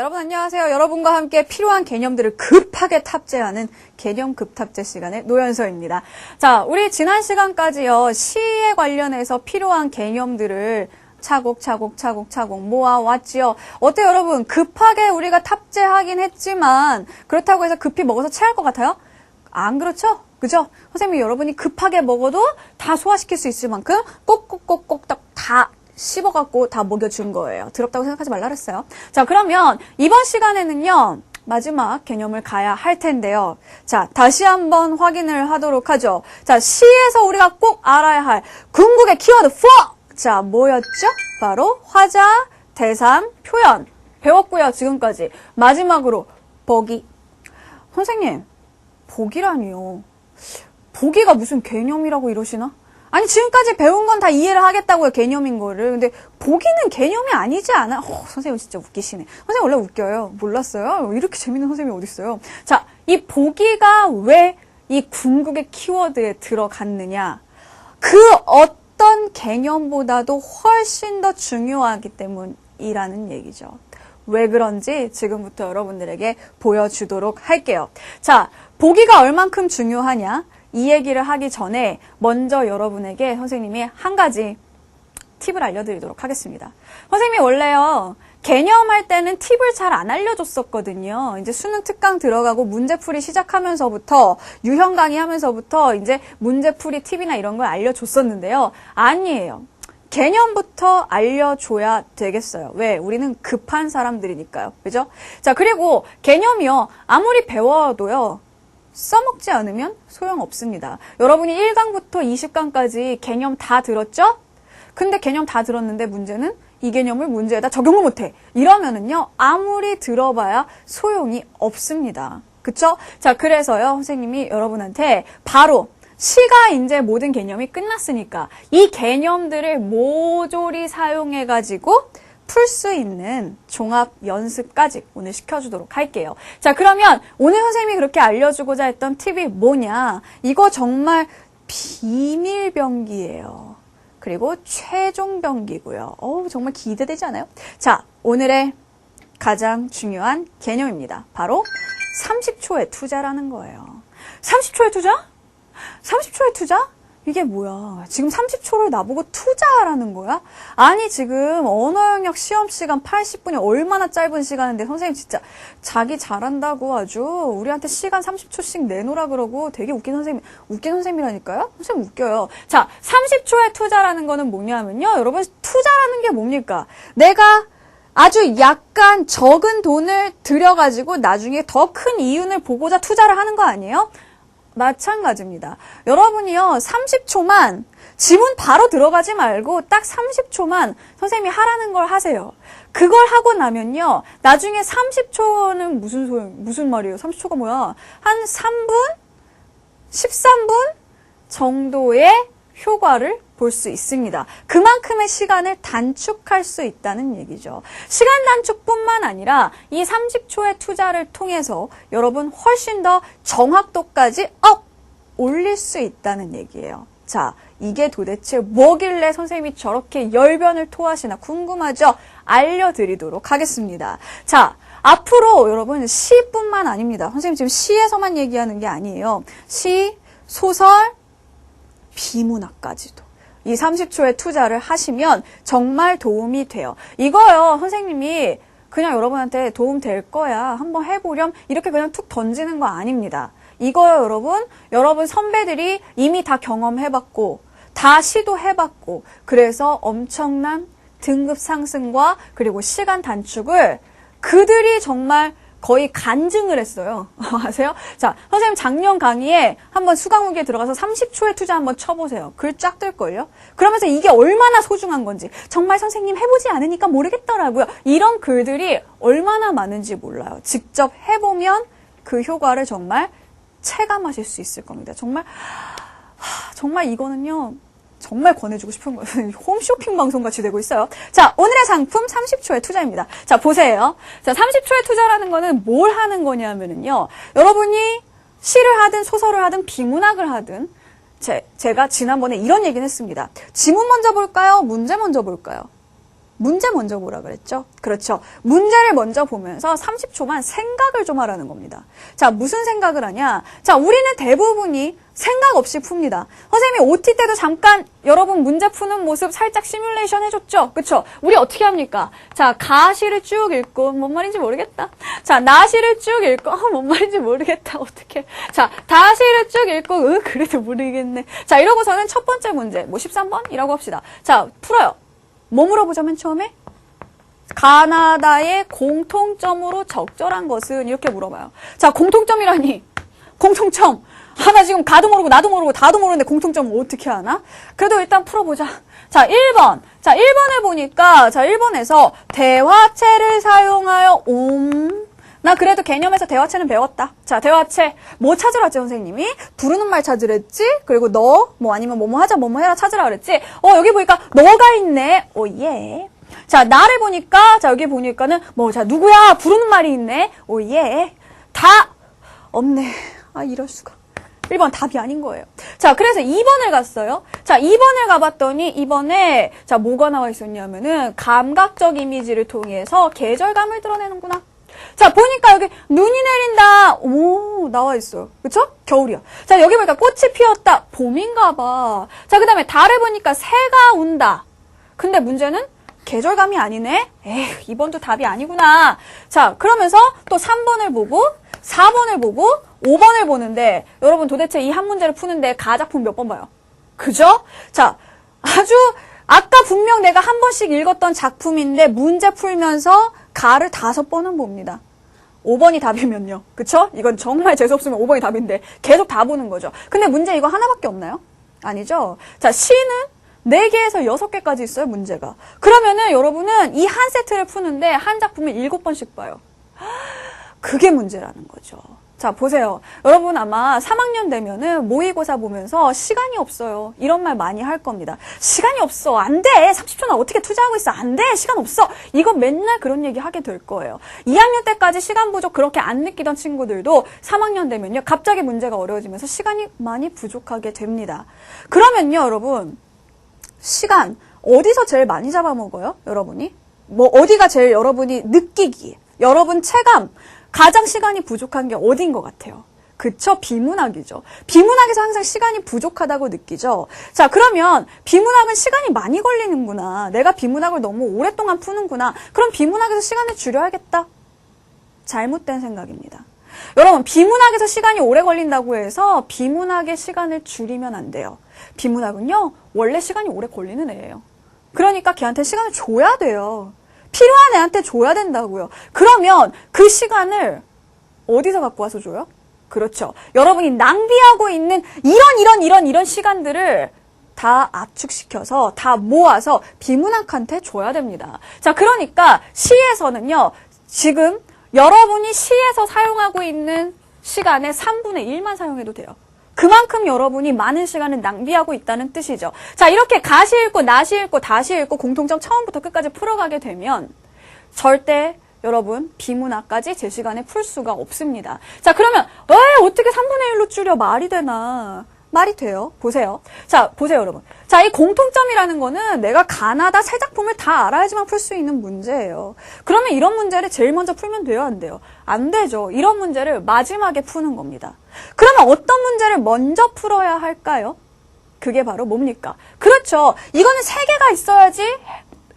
여러분 안녕하세요. 여러분과 함께 필요한 개념들을 급하게 탑재하는 개념 급탑재 시간의 노연서입니다. 자, 우리 지난 시간까지요. 시에 관련해서 필요한 개념들을 차곡차곡 모아왔지요. 어때요, 여러분? 급하게 우리가 탑재하긴 했지만 그렇다고 해서 급히 먹어서 체할 것 같아요? 안 그렇죠? 그죠? 선생님이 여러분이 급하게 먹어도 다 소화시킬 수 있을 만큼 꼭꼭꼭꼭 다 씹어갖고 다 먹여준 거예요. 더럽다고 생각하지 말라 그랬어요. 자, 그러면 이번 시간에는요. 마지막 개념을 가야 할 텐데요. 자, 다시 한번 확인을 하도록 하죠. 자, 시에서 우리가 꼭 알아야 할 궁극의 키워드 4! 자, 뭐였죠? 바로 화자, 대상, 표현. 배웠고요, 지금까지. 마지막으로 보기. 선생님, 보기라니요. 보기가 무슨 개념이라고 이러시나? 아니, 지금까지 배운 건 다 이해를 하겠다고요, 개념인 거를. 근데 보기는 개념이 아니지 않아? 선생님 진짜 웃기시네. 선생님 원래 웃겨요. 몰랐어요? 이렇게 재밌는 선생님이 어딨어요. 자, 이 보기가 왜 이 궁극의 키워드에 들어갔느냐? 그 어떤 개념보다도 훨씬 더 중요하기 때문이라는 얘기죠. 왜 그런지 지금부터 여러분들에게 보여주도록 할게요. 자, 보기가 얼만큼 중요하냐? 이 얘기를 하기 전에 먼저 여러분에게 선생님이 한 가지 팁을 알려드리도록 하겠습니다. 선생님이 원래요, 개념할 때는 팁을 잘 안 알려줬었거든요. 이제 수능 특강 들어가고 문제풀이 시작하면서부터, 유형 강의하면서부터 이제 문제풀이 팁이나 이런 걸 알려줬었는데요. 아니에요. 개념부터 알려줘야 되겠어요. 왜? 우리는 급한 사람들이니까요. 그죠? 자, 그리고 개념이요. 아무리 배워도요. 써먹지 않으면 소용없습니다. 여러분이 1강부터 20강까지 개념 다 들었죠? 근데 개념 다 들었는데 문제는 이 개념을 문제에다 적용을 못해. 이러면은요, 아무리 들어봐야 소용이 없습니다. 그쵸? 자, 그래서요, 선생님이 여러분한테 바로 시가 이제 모든 개념이 끝났으니까 이 개념들을 모조리 사용해가지고 풀 수 있는 종합 연습까지 오늘 시켜주도록 할게요. 자, 그러면 오늘 선생님이 그렇게 알려주고자 했던 팁이 뭐냐? 이거 정말 비밀병기예요. 그리고 최종병기고요. 정말 기대되지 않아요? 자, 오늘의 가장 중요한 개념입니다. 바로 30초의 투자라는 거예요. 30초의 투자? 30초의 투자? 이게 뭐야? 지금 30초를 나보고 투자하라는 거야? 아니, 지금 언어 영역 시험 시간 80분이 얼마나 짧은 시간인데 선생님 진짜 자기 잘한다고 아주 우리한테 시간 30초씩 내놓으라 그러고 되게 웃긴 선생님이라니까요? 선생님 웃겨요. 자, 30초의 투자라는 거는 뭐냐면요. 여러분, 투자라는 게 뭡니까? 내가 아주 약간 적은 돈을 들여가지고 나중에 더 큰 이윤을 보고자 투자를 하는 거 아니에요? 마찬가지입니다. 여러분이요, 30초만 지문 바로 들어가지 말고 딱 30초만 선생님이 하라는 걸 하세요. 그걸 하고 나면요, 나중에 30초는 무슨 말이에요? 30초가 뭐야? 한 3분? 13분 정도의 효과를 볼 수 있습니다. 그만큼의 시간을 단축할 수 있다는 얘기죠. 시간 단축뿐만 아니라 이 30초의 투자를 통해서 여러분 훨씬 더 정확도까지 올릴 수 있다는 얘기예요. 자, 이게 도대체 뭐길래 선생님이 저렇게 열변을 토하시나 궁금하죠? 알려드리도록 하겠습니다. 자, 앞으로 여러분 시뿐만 아닙니다. 선생님 지금 시에서만 얘기하는 게 아니에요. 시, 소설, 비문학까지도. 이 30초의 투자를 하시면 정말 도움이 돼요. 이거요, 선생님이 그냥 여러분한테 도움 될 거야. 한번 해보렴. 이렇게 그냥 툭 던지는 거 아닙니다. 이거요, 여러분 선배들이 이미 다 경험해봤고, 다 시도해봤고, 그래서 엄청난 등급 상승과 그리고 시간 단축을 그들이 정말 거의 간증을 했어요. 아세요? 자, 선생님 작년 강의에 한번 수강후기에 들어가서 30초의 투자 한번 쳐보세요. 글 쫙 뜰걸요? 그러면서 이게 얼마나 소중한 건지, 정말 선생님 해보지 않으니까 모르겠더라고요. 이런 글들이 얼마나 많은지 몰라요. 직접 해보면 그 효과를 정말 체감하실 수 있을 겁니다. 정말 이거는요, 정말 권해주고 싶은 거예요. 홈쇼핑 방송같이 되고 있어요. 자, 오늘의 상품 30초의 투자입니다. 자, 보세요. 자, 30초의 투자라는 거는 뭘 하는 거냐면요. 여러분이 시를 하든 소설을 하든 비문학을 하든 제가 지난번에 이런 얘기는 했습니다. 지문 먼저 볼까요? 문제 먼저 볼까요? 문제 먼저 보라 그랬죠? 그렇죠. 문제를 먼저 보면서 30초만 생각을 좀 하라는 겁니다. 자, 무슨 생각을 하냐? 자, 우리는 대부분이 생각 없이 풉니다. 선생님이 OT 때도 잠깐 여러분 문제 푸는 모습 살짝 시뮬레이션 해줬죠? 그쵸? 우리 어떻게 합니까? 자, 가시를 쭉 읽고, 뭔 말인지 모르겠다. 자, 나시를 쭉 읽고, 뭔 말인지 모르겠다. 어떡해. 자, 다시를 쭉 읽고, 그래도 모르겠네. 자, 이러고서는 첫 번째 문제, 뭐 13번이라고 합시다. 자, 풀어요. 뭐 물어보자면 처음에? 가나다의 공통점으로 적절한 것은? 이렇게 물어봐요. 자, 공통점이라니. 공통점. 나 지금 가도 모르고 나도 모르고 다도 모르는데 공통점을 어떻게 하나? 그래도 일단 풀어보자. 자, 1번. 자, 1번에 보니까, 자, 1번에서 대화체를 사용하여 나 그래도 개념에서 대화체는 배웠다. 자, 대화체. 뭐 찾으라 했지, 선생님이? 부르는 말 찾으랬지? 그리고 너, 뭐 아니면 뭐뭐 하자, 뭐뭐 해라 찾으라 그랬지? 여기 보니까 너가 있네. 오, 예. 자, 나를 보니까, 자, 여기 보니까는, 뭐, 자, 누구야? 부르는 말이 있네. 오, 예. 다, 없네. 이럴 수가. 1번 답이 아닌 거예요. 자, 그래서 2번을 갔어요. 자, 2번을 가봤더니, 이번에, 자, 뭐가 나와 있었냐면은, 감각적 이미지를 통해서 계절감을 드러내는구나. 자, 보니까 여기 눈이 내린다. 오, 나와 있어요. 그쵸? 겨울이야. 자, 여기 보니까 꽃이 피었다. 봄인가 봐. 자, 그 다음에 달을 보니까 새가 온다. 근데 문제는 계절감이 아니네. 2번도 답이 아니구나. 자, 그러면서 또 3번을 보고 4번을 보고 5번을 보는데 여러분 도대체 이 한 문제를 푸는데 가작품 몇 번 봐요? 그죠? 자, 아주 아까 분명 내가 한 번씩 읽었던 작품인데 문제 풀면서 가를 5번은 봅니다. 5번이 답이면요. 그쵸? 이건 정말 재수없으면 5번이 답인데 계속 다 보는 거죠. 근데 문제 이거 하나밖에 없나요? 아니죠? 자, 시는 4개에서 6개까지 있어요, 문제가. 그러면은 여러분은 이 한 세트를 푸는데 한 작품을 7번씩 봐요. 그게 문제라는 거죠. 자, 보세요. 여러분 아마 3학년 되면은 모의고사 보면서 시간이 없어요. 이런 말 많이 할 겁니다. 시간이 없어. 안 돼. 30초나 어떻게 투자하고 있어. 안 돼. 시간 없어. 이거 맨날 그런 얘기 하게 될 거예요. 2학년 때까지 시간 부족 그렇게 안 느끼던 친구들도 3학년 되면요. 갑자기 문제가 어려워지면서 시간이 많이 부족하게 됩니다. 그러면요, 여러분. 시간 어디서 제일 많이 잡아먹어요? 여러분이? 뭐 어디가 제일 여러분이 느끼기에 여러분 체감 가장 시간이 부족한 게 어디인 것 같아요? 그쵸? 비문학이죠. 비문학에서 항상 시간이 부족하다고 느끼죠. 자, 그러면 비문학은 시간이 많이 걸리는구나. 내가 비문학을 너무 오랫동안 푸는구나. 그럼 비문학에서 시간을 줄여야겠다. 잘못된 생각입니다. 여러분, 비문학에서 시간이 오래 걸린다고 해서 비문학의 시간을 줄이면 안 돼요. 비문학은요, 원래 시간이 오래 걸리는 애예요. 그러니까 걔한테 시간을 줘야 돼요. 필요한 애한테 줘야 된다고요. 그러면 그 시간을 어디서 갖고 와서 줘요? 그렇죠. 여러분이 낭비하고 있는 이런 시간들을 다 압축시켜서 다 모아서 비문학한테 줘야 됩니다. 자, 그러니까 시에서는요, 지금 여러분이 시에서 사용하고 있는 시간의 3분의 1만 사용해도 돼요. 그만큼 여러분이 많은 시간을 낭비하고 있다는 뜻이죠. 자, 이렇게 가시 읽고 나시 읽고 다시 읽고 공통점 처음부터 끝까지 풀어가게 되면 절대 여러분 비문학까지 제 시간에 풀 수가 없습니다. 자, 그러면 어떻게 3분의 1로 줄여? 말이 되나? 말이 돼요. 보세요. 자, 보세요, 여러분. 자, 이 공통점이라는 거는 내가 가나다 세 작품을 다 알아야지만 풀 수 있는 문제예요. 그러면 이런 문제를 제일 먼저 풀면 돼요, 안 돼요? 안 되죠. 이런 문제를 마지막에 푸는 겁니다. 그러면 어떤 문제를 먼저 풀어야 할까요? 그게 바로 뭡니까? 그렇죠. 이거는 3개가 있어야지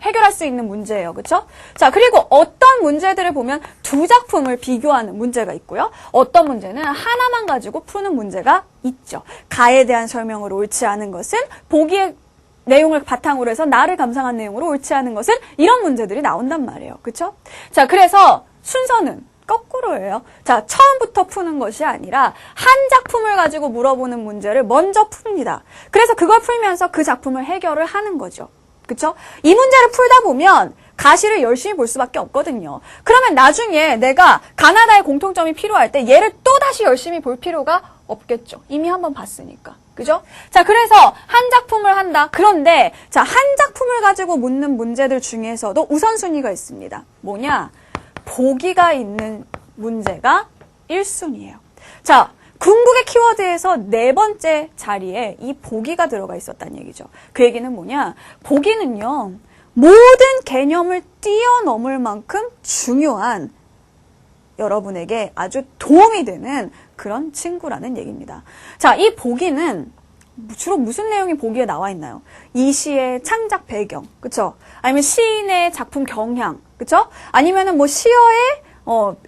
해결할 수 있는 문제예요. 그렇죠? 자, 그리고 어떤 문제들을 보면 2작품을 비교하는 문제가 있고요. 어떤 문제는 하나만 가지고 푸는 문제가 있죠. 가에 대한 설명으로 옳지 않은 것은 보기의 내용을 바탕으로 해서 나를 감상한 내용으로 옳지 않은 것은 이런 문제들이 나온단 말이에요. 그렇죠? 자, 그래서 순서는 거꾸로예요. 자, 처음부터 푸는 것이 아니라 한 작품을 가지고 물어보는 문제를 먼저 풉니다. 그래서 그걸 풀면서 그 작품을 해결을 하는 거죠. 그쵸? 이 문제를 풀다 보면 가시를 열심히 볼 수밖에 없거든요. 그러면 나중에 내가 가나다의 공통점이 필요할 때 얘를 또 다시 열심히 볼 필요가 없겠죠. 이미 한번 봤으니까. 그죠? 자, 그래서 한 작품을 한다. 그런데 자, 한 작품을 가지고 묻는 문제들 중에서도 우선순위가 있습니다. 뭐냐? 보기가 있는 문제가 1순위예요. 자, 궁극의 키워드에서 4번째 자리에 이 보기가 들어가 있었다는 얘기죠. 그 얘기는 뭐냐? 보기는요, 모든 개념을 뛰어넘을 만큼 중요한 여러분에게 아주 도움이 되는 그런 친구라는 얘기입니다. 자, 이 보기는 주로 무슨 내용이 보기에 나와 있나요? 이 시의 창작 배경, 그쵸? 아니면 시인의 작품 경향, 그쵸? 아니면은 뭐 시어의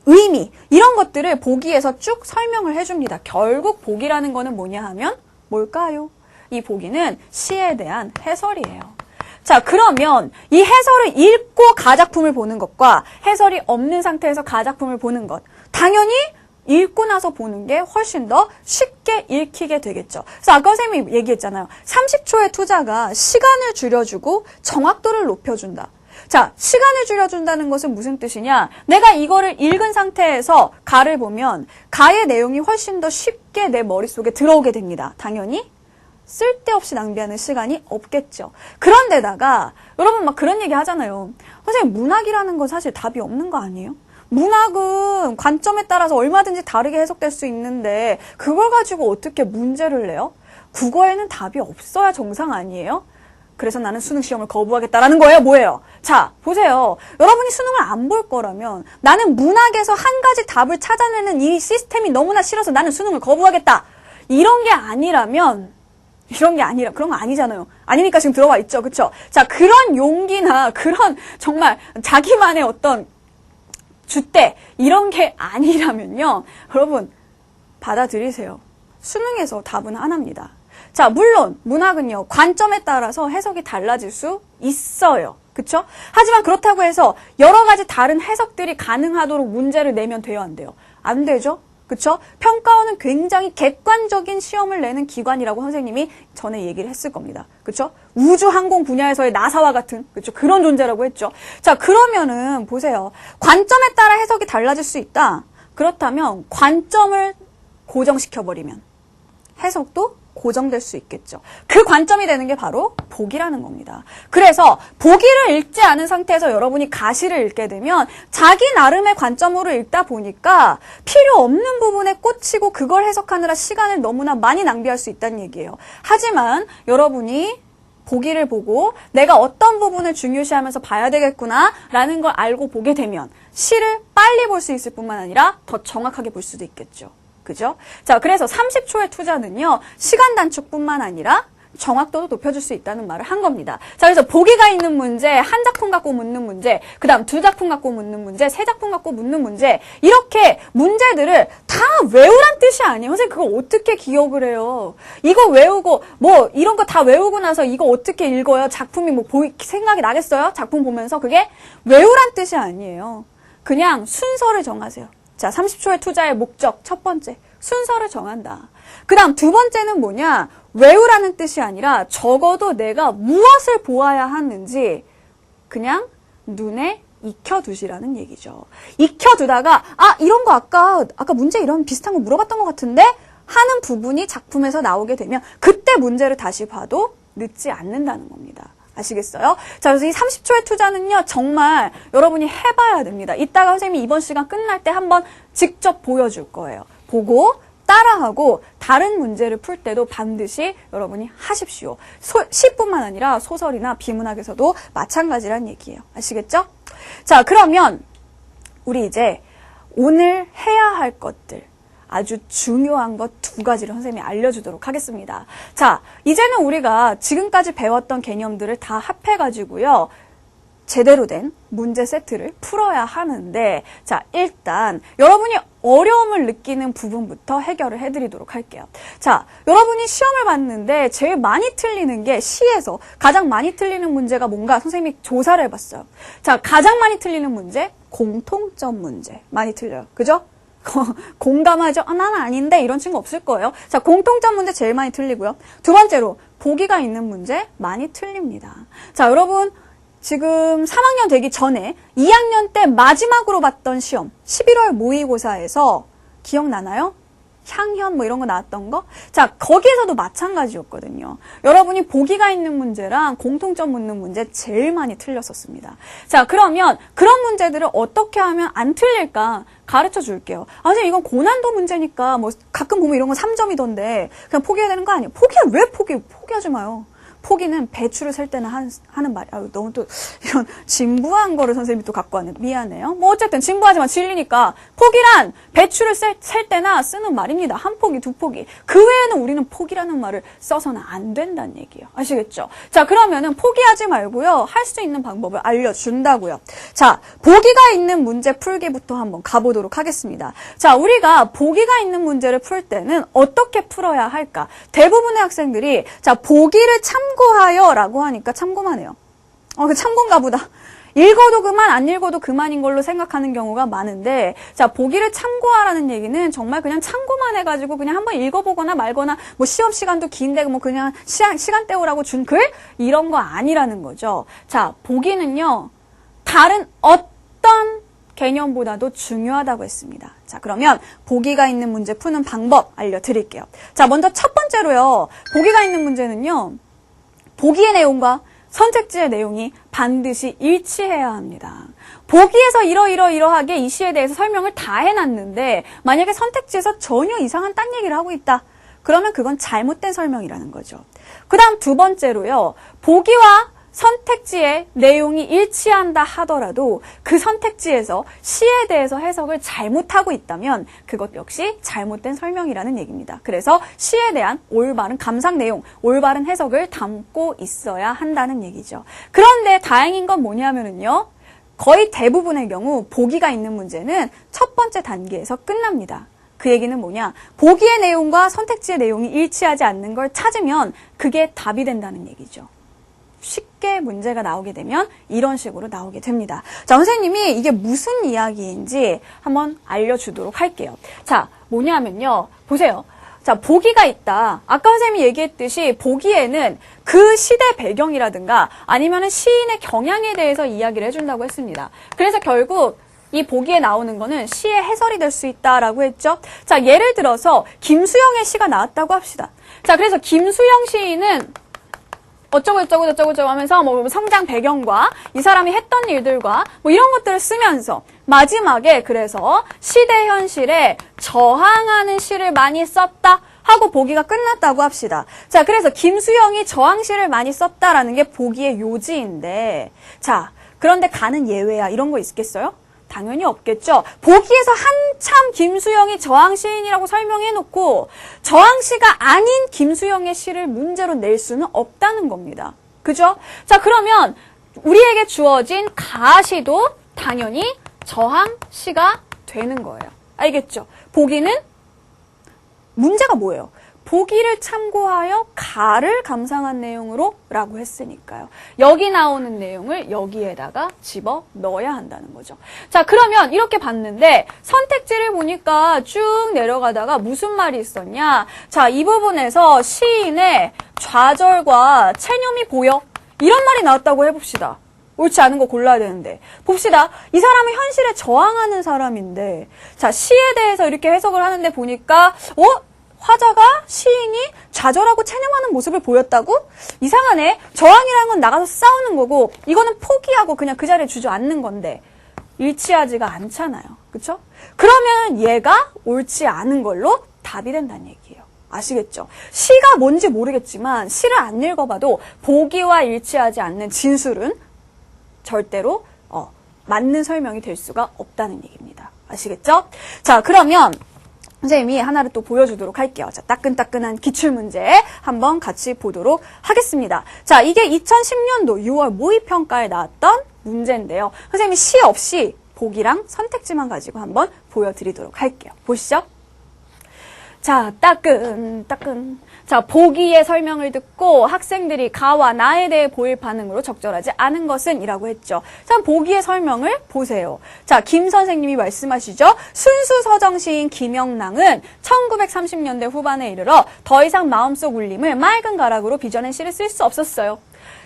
의미, 이런 것들을 보기에서 쭉 설명을 해줍니다. 결국 보기라는 거는 뭐냐 하면 뭘까요? 이 보기는 시에 대한 해설이에요. 자, 그러면 이 해설을 읽고 가작품을 보는 것과 해설이 없는 상태에서 가작품을 보는 것, 당연히 읽고 나서 보는 게 훨씬 더 쉽게 읽히게 되겠죠. 그래서 아까 선생님이 얘기했잖아요. 30초의 투자가 시간을 줄여주고 정확도를 높여준다. 자, 시간을 줄여준다는 것은 무슨 뜻이냐? 내가 이거를 읽은 상태에서 가를 보면 가의 내용이 훨씬 더 쉽게 내 머릿속에 들어오게 됩니다. 당연히 쓸데없이 낭비하는 시간이 없겠죠. 그런데다가 여러분 막 그런 얘기 하잖아요. 선생님, 문학이라는 건 사실 답이 없는 거 아니에요? 문학은 관점에 따라서 얼마든지 다르게 해석될 수 있는데 그걸 가지고 어떻게 문제를 내요? 국어에는 답이 없어야 정상 아니에요? 그래서 나는 수능 시험을 거부하겠다라는 거예요? 뭐예요? 자, 보세요. 여러분이 수능을 안 볼 거라면 나는 문학에서 한 가지 답을 찾아내는 이 시스템이 너무나 싫어서 나는 수능을 거부하겠다. 이런 게 아니라면 그런 거 아니잖아요. 아니니까 지금 들어와 있죠. 그쵸? 자, 그런 용기나 그런 정말 자기만의 어떤 줏대, 이런 게 아니라면요. 여러분, 받아들이세요. 수능에서 답은 하나입니다. 자, 물론 문학은요, 관점에 따라서 해석이 달라질 수 있어요. 그쵸? 하지만 그렇다고 해서 여러 가지 다른 해석들이 가능하도록 문제를 내면 돼요, 안 돼요? 안 되죠? 그쵸? 평가원은 굉장히 객관적인 시험을 내는 기관이라고 선생님이 전에 얘기를 했을 겁니다. 그쵸? 우주항공 분야에서의 나사와 같은, 그쵸? 그런 존재라고 했죠. 자, 그러면은, 보세요. 관점에 따라 해석이 달라질 수 있다. 그렇다면, 관점을 고정시켜버리면, 해석도 고정될 수 있겠죠. 그 관점이 되는 게 바로 보기라는 겁니다. 그래서 보기를 읽지 않은 상태에서 여러분이 가시를 읽게 되면 자기 나름의 관점으로 읽다 보니까 필요 없는 부분에 꽂히고 그걸 해석하느라 시간을 너무나 많이 낭비할 수 있다는 얘기예요. 하지만 여러분이 보기를 보고 내가 어떤 부분을 중요시하면서 봐야 되겠구나 라는 걸 알고 보게 되면 시를 빨리 볼 수 있을 뿐만 아니라 더 정확하게 볼 수도 있겠죠. 그죠? 자, 그래서 30초의 투자는요, 시간 단축뿐만 아니라 정확도도 높여줄 수 있다는 말을 한 겁니다. 자, 그래서 보기가 있는 문제, 한 작품 갖고 묻는 문제, 그 다음 두 작품 갖고 묻는 문제, 세 작품 갖고 묻는 문제, 이렇게 문제들을 다 외우란 뜻이 아니에요. 선생님, 그걸 어떻게 기억을 해요? 이거 외우고, 뭐, 이런 거 다 외우고 나서 이거 어떻게 읽어요? 작품이 뭐, 생각이 나겠어요? 작품 보면서? 그게 외우란 뜻이 아니에요. 그냥 순서를 정하세요. 자, 30초의 투자의 목적, 첫 번째, 순서를 정한다. 그 다음 두 번째는 뭐냐? 외우라는 뜻이 아니라 적어도 내가 무엇을 보아야 하는지 그냥 눈에 익혀두시라는 얘기죠. 익혀두다가, 이런 거 아까 문제 이런 비슷한 거 물어봤던 것 같은데? 하는 부분이 작품에서 나오게 되면 그때 문제를 다시 봐도 늦지 않는다는 겁니다. 아시겠어요? 자, 그래서 이 30초의 투자는요, 정말 여러분이 해봐야 됩니다. 이따가 선생님이 이번 시간 끝날 때 한번 직접 보여줄 거예요. 보고, 따라하고, 다른 문제를 풀 때도 반드시 여러분이 하십시오. 시뿐만 아니라 소설이나 비문학에서도 마찬가지란 얘기예요. 아시겠죠? 자, 그러면, 우리 이제 오늘 해야 할 것들, 아주 중요한 것 두 가지를 선생님이 알려주도록 하겠습니다. 자, 이제는 우리가 지금까지 배웠던 개념들을 다 합해가지고요. 제대로 된 문제 세트를 풀어야 하는데, 자, 일단 여러분이 어려움을 느끼는 부분부터 해결을 해드리도록 할게요. 자, 여러분이 시험을 봤는데 제일 많이 틀리는 게 시에서 가장 많이 틀리는 문제가 뭔가 선생님이 조사를 해봤어요. 자, 가장 많이 틀리는 문제, 공통점 문제. 많이 틀려요. 그죠? 공감하죠? 나는 아닌데 이런 친구 없을 거예요. 자, 공통점 문제 제일 많이 틀리고요. 두 번째로 보기가 있는 문제 많이 틀립니다. 자, 여러분 지금 3학년 되기 전에 2학년 때 마지막으로 봤던 시험 11월 모의고사에서 기억나나요? 향현 뭐 이런 거 나왔던 거? 자, 거기에서도 마찬가지였거든요. 여러분이 보기가 있는 문제랑 공통점 묻는 문제 제일 많이 틀렸었습니다. 자, 그러면 그런 문제들을 어떻게 하면 안 틀릴까 가르쳐 줄게요. 선생님 이건 고난도 문제니까 뭐 가끔 보면 이런 건 3점이던데 그냥 포기해야 되는 거 아니에요? 왜 포기하지 마요. 포기는 배추를 셀 때나 하는 말이, 너무 또 이런 진부한 거를 선생님이 또 갖고 왔네. 미안해요. 뭐 어쨌든 진부하지만 진리니까 포기란 배추를 셀 때나 쓰는 말입니다. 한 포기, 두 포기. 그 외에는 우리는 포기라는 말을 써서는 안 된다는 얘기예요. 아시겠죠? 자, 그러면은 포기하지 말고요. 할 수 있는 방법을 알려준다고요. 자, 보기가 있는 문제 풀기부터 한번 가보도록 하겠습니다. 자, 우리가 보기가 있는 문제를 풀 때는 어떻게 풀어야 할까? 대부분의 학생들이 자, 보기를 참고하여 라고 하니까 참고만 해요. 그 참고인가 보다. 읽어도 그만, 안 읽어도 그만인 걸로 생각하는 경우가 많은데, 자, 보기를 참고하라는 얘기는 정말 그냥 참고만 해가지고 그냥 한번 읽어보거나 말거나, 뭐 시험 시간도 긴데 뭐 그냥 시간 때우라고 준 글? 이런 거 아니라는 거죠. 자, 보기는요, 다른 어떤 개념보다도 중요하다고 했습니다. 자, 그러면 보기가 있는 문제 푸는 방법 알려드릴게요. 자, 먼저 첫 번째로요, 보기가 있는 문제는요, 보기의 내용과 선택지의 내용이 반드시 일치해야 합니다. 보기에서 이러하게 이 시에 대해서 설명을 다 해놨는데 만약에 선택지에서 전혀 이상한 딴 얘기를 하고 있다. 그러면 그건 잘못된 설명이라는 거죠. 그 다음 두 번째로요. 보기와 선택지의 내용이 일치한다 하더라도 그 선택지에서 시에 대해서 해석을 잘못하고 있다면 그것 역시 잘못된 설명이라는 얘기입니다. 그래서 시에 대한 올바른 감상 내용, 올바른 해석을 담고 있어야 한다는 얘기죠. 그런데 다행인 건 뭐냐면요. 거의 대부분의 경우 보기가 있는 문제는 첫 번째 단계에서 끝납니다. 그 얘기는 뭐냐? 보기의 내용과 선택지의 내용이 일치하지 않는 걸 찾으면 그게 답이 된다는 얘기죠. 쉽게 문제가 나오게 되면 이런 식으로 나오게 됩니다. 자, 선생님이 이게 무슨 이야기인지 한번 알려주도록 할게요. 자, 뭐냐면요. 보세요. 자, 보기가 있다. 아까 선생님이 얘기했듯이 보기에는 그 시대 배경이라든가 아니면은 시인의 경향에 대해서 이야기를 해준다고 했습니다. 그래서 결국 이 보기에 나오는 거는 시의 해설이 될 수 있다라고 했죠. 자, 예를 들어서 김수영의 시가 나왔다고 합시다. 자, 그래서 김수영 시인은 어쩌고 하면서 뭐 성장 배경과 이 사람이 했던 일들과 뭐 이런 것들을 쓰면서 마지막에 그래서 시대 현실에 저항하는 시를 많이 썼다 하고 보기가 끝났다고 합시다. 자, 그래서 김수영이 저항시를 많이 썼다라는 게 보기의 요지인데, 자, 그런데 가는 예외야 이런 거 있겠어요? 당연히 없겠죠. 보기에서 한참 김수영이 저항시인이라고 설명해놓고 저항시가 아닌 김수영의 시를 문제로 낼 수는 없다는 겁니다. 그죠? 자, 그러면 우리에게 주어진 가시도 당연히 저항시가 되는 거예요. 알겠죠? 보기는 문제가 뭐예요? 보기를 참고하여 가를 감상한 내용으로 라고 했으니까요. 여기 나오는 내용을 여기에다가 집어 넣어야 한다는 거죠. 자, 그러면 이렇게 봤는데 선택지를 보니까 쭉 내려가다가 무슨 말이 있었냐. 자, 이 부분에서 시인의 좌절과 체념이 보여. 이런 말이 나왔다고 해봅시다. 옳지 않은 거 골라야 되는데. 봅시다. 이 사람은 현실에 저항하는 사람인데, 자, 시에 대해서 이렇게 해석을 하는데 보니까, 화자가 시인이 좌절하고 체념하는 모습을 보였다고? 이상하네. 저항이라는 건 나가서 싸우는 거고 이거는 포기하고 그냥 그 자리에 주저앉는 건데 일치하지가 않잖아요. 그렇죠? 그러면 얘가 옳지 않은 걸로 답이 된다는 얘기예요. 아시겠죠? 시가 뭔지 모르겠지만 시를 안 읽어봐도 보기와 일치하지 않는 진술은 절대로 맞는 설명이 될 수가 없다는 얘기입니다. 아시겠죠? 자, 그러면 선생님이 하나를 또 보여주도록 할게요. 자, 따끈따끈한 기출문제 한번 같이 보도록 하겠습니다. 자, 이게 2010년도 6월 모의평가에 나왔던 문제인데요. 선생님이 시 없이 보기랑 선택지만 가지고 한번 보여드리도록 할게요. 보시죠. 자, 따끈따끈. 자, 보기의 설명을 듣고 학생들이 가와 나에 대해 보일 반응으로 적절하지 않은 것은 이라고 했죠. 자, 보기의 설명을 보세요. 자, 김 선생님이 말씀하시죠. 순수 서정 시인 김영랑은 1930년대 후반에 이르러 더 이상 마음속 울림을 맑은 가락으로 빚어낸 시를 쓸 수 없었어요.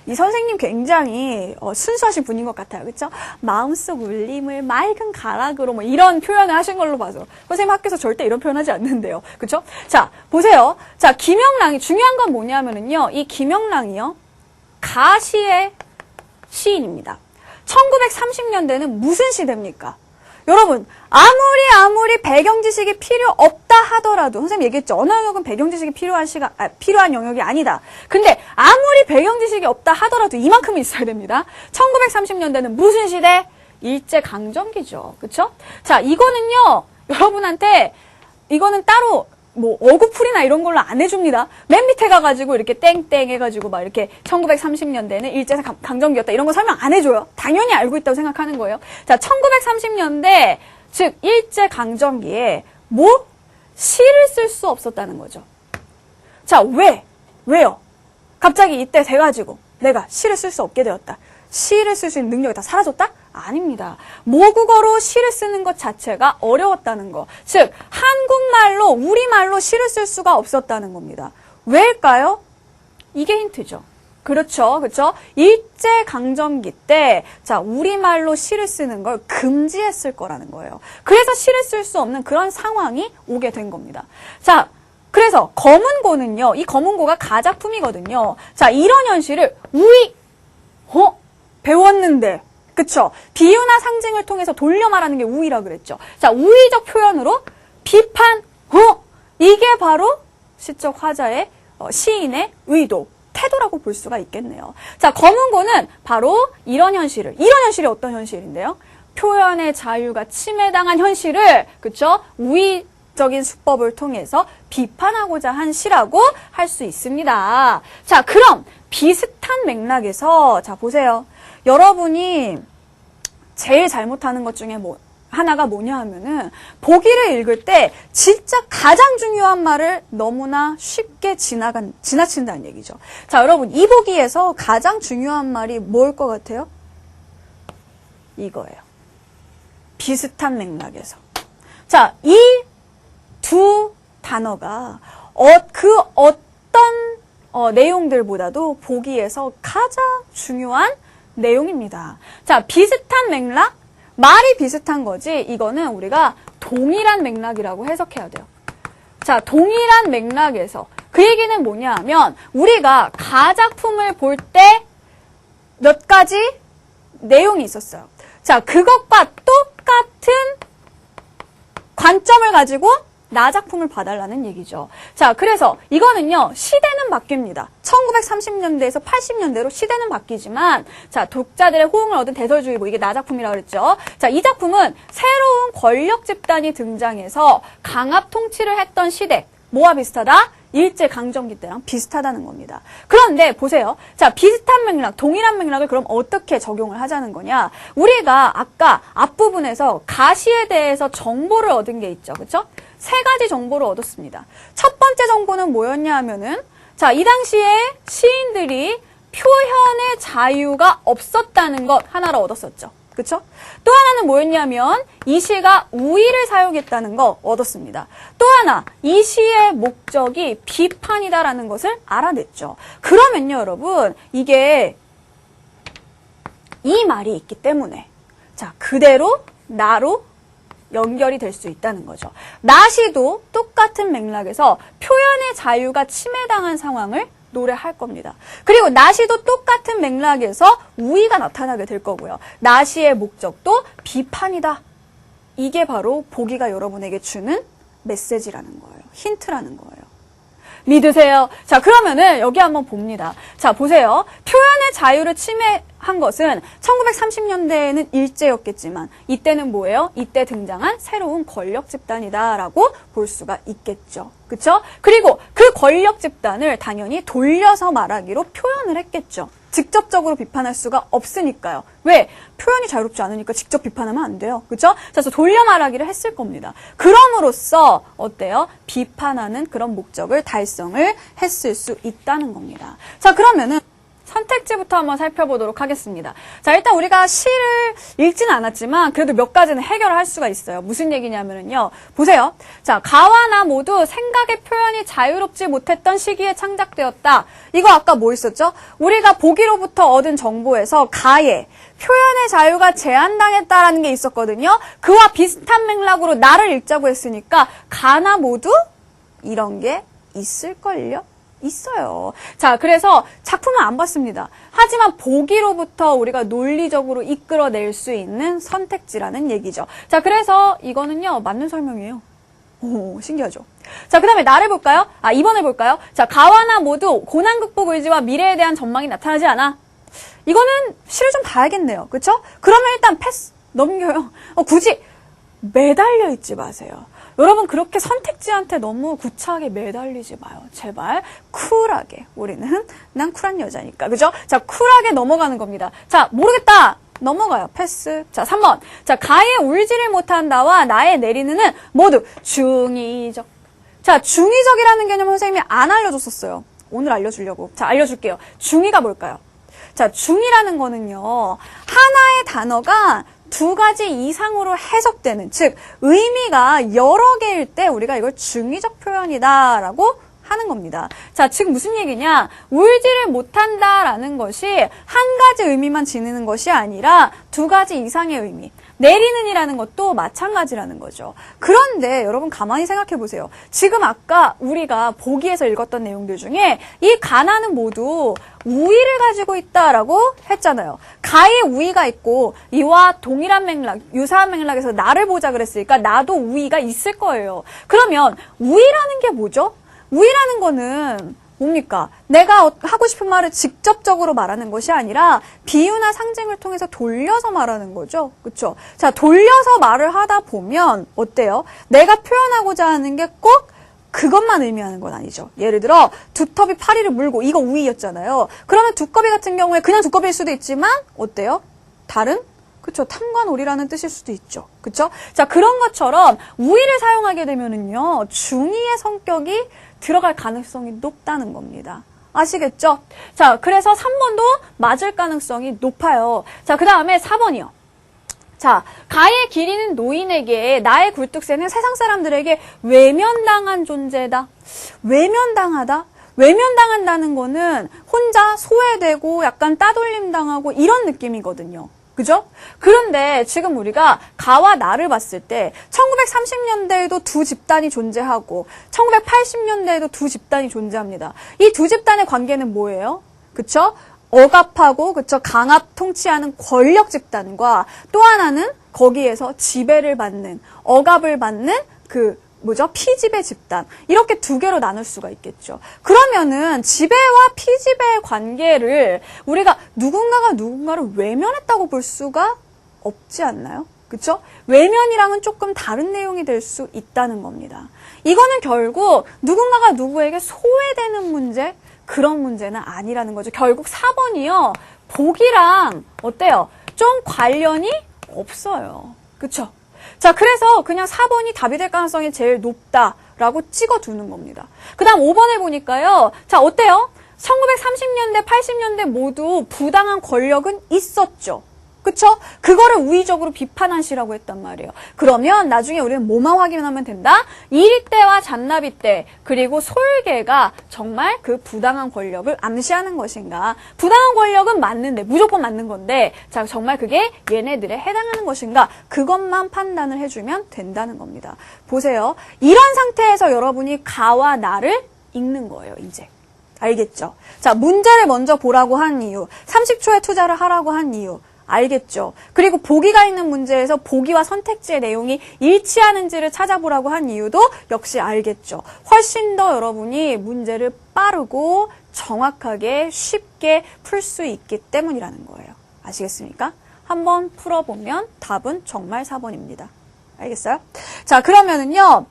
이 선생님 굉장히 순수하신 분인 것 같아요. 그렇죠? 마음속 울림을 맑은 가락으로 뭐 이런 표현을 하신 걸로 봐서 선생님 학교에서 절대 이런 표현하지 않는데요. 그렇죠? 자, 보세요. 자, 김영랑이 중요한 건 뭐냐면은요. 이 김영랑이요. 가시의 시인입니다. 1930년대는 무슨 시대입니까? 여러분, 아무리 배경 지식이 필요 없다 하더라도, 선생님 얘기했죠. 언어 영역은 배경 지식이 필요한 영역이 아니다. 근데 아무리 배경 지식이 없다 하더라도 이만큼은 있어야 됩니다. 1930년대는 무슨 시대? 일제강점기죠. 그쵸? 자, 이거는요, 여러분한테, 이거는 따로, 뭐, 어구풀이나 이런 걸로 안 해줍니다. 맨 밑에 가가지고 이렇게 땡땡 해가지고 막 이렇게 1930년대는 일제강점기였다. 이런 거 설명 안 해줘요. 당연히 알고 있다고 생각하는 거예요. 자, 1930년대, 즉, 일제강점기에 뭐? 시를 쓸 수 없었다는 거죠. 자, 왜요? 갑자기 이때 돼가지고 내가 시를 쓸 수 없게 되었다. 시를 쓸 수 있는 능력이 다 사라졌다? 아닙니다. 모국어로 시를 쓰는 것 자체가 어려웠다는 거. 즉, 한국말로, 우리말로 시를 쓸 수가 없었다는 겁니다. 왜일까요? 이게 힌트죠. 그렇죠. 일제강점기 때, 자, 우리말로 시를 쓰는 걸 금지했을 거라는 거예요. 그래서 시를 쓸 수 없는 그런 상황이 오게 된 겁니다. 자, 그래서 검은고는요, 이 검은고가 가작품이거든요. 자, 이런 현실을 배웠는데, 그쵸? 비유나 상징을 통해서 돌려 말하는 게 우위라 그랬죠. 자, 우위적 표현으로 비판, 이게 바로 시적 화자의 시인의 의도, 태도라고 볼 수가 있겠네요. 자, 검은고는 바로 이런 현실이 어떤 현실인데요? 표현의 자유가 침해당한 현실을, 그쵸? 우위적인 수법을 통해서 비판하고자 한 시라고 할 수 있습니다. 자, 그럼 비슷한 맥락에서, 자, 보세요. 여러분이 제일 잘못하는 것 중에 하나가 뭐냐 하면은, 보기를 읽을 때 진짜 가장 중요한 말을 너무나 쉽게 지나친다는 얘기죠. 자, 여러분, 이 보기에서 가장 중요한 말이 뭘 것 같아요? 이거예요. 비슷한 맥락에서. 자, 이 두 단어가 어떤 내용들보다도 보기에서 가장 중요한 내용입니다. 자, 비슷한 맥락, 말이 비슷한 거지, 이거는 우리가 동일한 맥락이라고 해석해야 돼요. 자, 동일한 맥락에서 그 얘기는 뭐냐 하면, 우리가 가작품을 볼 때 몇 가지 내용이 있었어요. 자, 그것과 똑같은 관점을 가지고 나작품을 봐달라는 얘기죠. 자, 그래서 이거는요, 시대는 바뀝니다. 1930년대에서 80년대로 시대는 바뀌지만, 자, 독자들의 호응을 얻은 대설주의보, 이게 나작품이라고 그랬죠. 자, 이 작품은 새로운 권력 집단이 등장해서 강압 통치를 했던 시대, 뭐와 비슷하다? 일제강점기 때랑 비슷하다는 겁니다. 그런데 보세요. 자, 비슷한 맥락, 동일한 맥락을 그럼 어떻게 적용을 하자는 거냐? 우리가 아까 앞부분에서 가시에 대해서 정보를 얻은 게 있죠. 그렇죠? 세 가지 정보를 얻었습니다. 첫 번째 정보는 뭐였냐 하면은, 자, 이 당시에 시인들이 표현의 자유가 없었다는 것 하나를 얻었었죠. 그쵸? 또 하나는 뭐였냐면, 이 시가 우위를 사용했다는 거 얻었습니다. 또 하나, 이 시의 목적이 비판이다라는 것을 알아냈죠. 그러면요, 여러분, 이게 이 말이 있기 때문에, 자, 그대로 나로 연결이 될 수 있다는 거죠. 나시도 똑같은 맥락에서 표현의 자유가 침해당한 상황을 노래할 겁니다. 그리고 나시도 똑같은 맥락에서 우위가 나타나게 될 거고요. 나시의 목적도 비판이다. 이게 바로 보기가 여러분에게 주는 메시지라는 거예요. 힌트라는 거예요. 믿으세요? 자, 그러면은 여기 한번 봅니다. 자, 보세요. 표현의 자유를 침해한 것은 1930년대에는 일제였겠지만 이때는 뭐예요? 이때 등장한 새로운 권력 집단이다라고 볼 수가 있겠죠. 그쵸? 그리고 그 권력 집단을 당연히 돌려서 말하기로 표현을 했겠죠. 직접적으로 비판할 수가 없으니까요. 왜? 표현이 자유롭지 않으니까 직접 비판하면 안 돼요. 그쵸? 그래서 돌려 말하기를 했을 겁니다. 그럼으로써 어때요? 비판하는 그런 목적을 달성을 했을 수 있다는 겁니다. 자, 그러면은 선택지부터 한번 살펴보도록 하겠습니다. 자, 일단 우리가 시를 읽지는 않았지만 그래도 몇 가지는 해결할 수가 있어요. 무슨 얘기냐면요. 보세요. 자, 가와 나 모두 생각의 표현이 자유롭지 못했던 시기에 창작되었다. 이거 아까 뭐 있었죠? 우리가 보기로부터 얻은 정보에서 가에 표현의 자유가 제한당했다라는 게 있었거든요. 그와 비슷한 맥락으로 나를 읽자고 했으니까 가나 모두 이런 게 있을걸요? 있어요. 자, 그래서 작품은 안 봤습니다. 하지만 보기로부터 우리가 논리적으로 이끌어낼 수 있는 선택지라는 얘기죠. 자, 그래서 이거는요, 맞는 설명이에요. 오, 신기하죠? 자, 그 다음에 나를 볼까요? 2번을 볼까요? 자, 가와나 모두 고난 극복 의지와 미래에 대한 전망이 나타나지 않아. 이거는 시를 좀 봐야겠네요. 그쵸? 그러면 일단 패스, 넘겨요. 굳이 매달려 있지 마세요. 여러분, 그렇게 선택지한테 너무 구차하게 매달리지 마요. 제발 쿨하게. 우리는 난 쿨한 여자니까. 그죠? 자, 쿨하게 넘어가는 겁니다. 자, 모르겠다. 넘어가요. 패스. 자, 3번. 자, 가에 울지를 못한다와 나의 내리는은 모두 중의적. 자, 중의적이라는 개념을 선생님이 안 알려줬었어요. 오늘 알려주려고. 자, 알려줄게요. 중의가 뭘까요? 자, 중의라는 거는요, 하나의 단어가 두 가지 이상으로 해석되는, 즉 의미가 여러 개일 때 우리가 이걸 중의적 표현이다라고 하는 겁니다. 자, 즉 무슨 얘기냐? 울지를 못한다라는 것이 한 가지 의미만 지니는 것이 아니라 두 가지 이상의 의미. 내리는이라는 것도 마찬가지라는 거죠. 그런데 여러분 가만히 생각해 보세요. 지금 아까 우리가 보기에서 읽었던 내용들 중에 이 가나는 모두 우위를 가지고 있다라고 했잖아요. 가에 우위가 있고 이와 동일한 맥락, 유사한 맥락에서 나를 보자 그랬으니까 나도 우위가 있을 거예요. 그러면 우위라는 게 뭐죠? 우위라는 거는 뭡니까? 내가 하고 싶은 말을 직접적으로 말하는 것이 아니라 비유나 상징을 통해서 돌려서 말하는 거죠. 그렇죠? 자, 돌려서 말을 하다 보면 어때요? 내가 표현하고자 하는 게 꼭 그것만 의미하는 건 아니죠. 예를 들어 두꺼비 파리를 물고 이거 우위였잖아요. 그러면 두꺼비 같은 경우에 그냥 두꺼비일 수도 있지만 어때요? 다른? 그쵸. 탐관오리라는 뜻일 수도 있죠. 그쵸? 자, 그런 것처럼 우위를 사용하게 되면은요, 중의의 성격이 들어갈 가능성이 높다는 겁니다. 아시겠죠? 자, 그래서 3번도 맞을 가능성이 높아요. 자, 그 다음에 4번이요. 자, 가의 길이는 노인에게, 나의 굴뚝새는 세상 사람들에게 외면당한 존재다. 외면당하다? 외면당한다는 거는 혼자 소외되고 약간 따돌림 당하고 이런 느낌이거든요. 그죠? 그런데 지금 우리가 가와 나를 봤을 때 1930년대에도 두 집단이 존재하고 1980년대에도 두 집단이 존재합니다. 이 두 집단의 관계는 뭐예요? 그쵸? 억압하고 그쵸? 강압 통치하는 권력 집단과 또 하나는 거기에서 지배를 받는, 억압을 받는 피지배 집단. 이렇게 두 개로 나눌 수가 있겠죠. 그러면은 지배와 피지배의 관계를 우리가 누군가가 누군가를 외면했다고 볼 수가 없지 않나요? 그쵸? 외면이랑은 조금 다른 내용이 될 수 있다는 겁니다. 이거는 결국 누군가가 누구에게 소외되는 문제, 그런 문제는 아니라는 거죠. 결국 4번이요. 보기랑 어때요? 좀 관련이 없어요. 그쵸? 자, 그래서 그냥 4번이 답이 될 가능성이 제일 높다라고 찍어두는 겁니다. 그 다음 5번에 보니까요. 자, 어때요? 1930년대, 80년대 모두 부당한 권력은 있었죠. 그쵸? 그거를 우위적으로 비판한 시라고 했단 말이에요. 그러면 나중에 우리는 뭐만 확인하면 된다? 이리 때와 잔나비 때, 그리고 솔개가 정말 그 부당한 권력을 암시하는 것인가? 부당한 권력은 맞는데, 무조건 맞는 건데, 자, 정말 그게 얘네들에 해당하는 것인가? 그것만 판단을 해주면 된다는 겁니다. 보세요. 이런 상태에서 여러분이 가와 나를 읽는 거예요, 이제. 알겠죠? 자, 문제를 먼저 보라고 한 이유, 30초의 투자를 하라고 한 이유, 알겠죠? 그리고 보기가 있는 문제에서 보기와 선택지의 내용이 일치하는지를 찾아보라고 한 이유도 역시 알겠죠? 훨씬 더 여러분이 문제를 빠르고 정확하게 쉽게 풀 수 있기 때문이라는 거예요. 아시겠습니까? 한번 풀어보면 답은 정말 4번입니다. 알겠어요? 자, 그러면은요.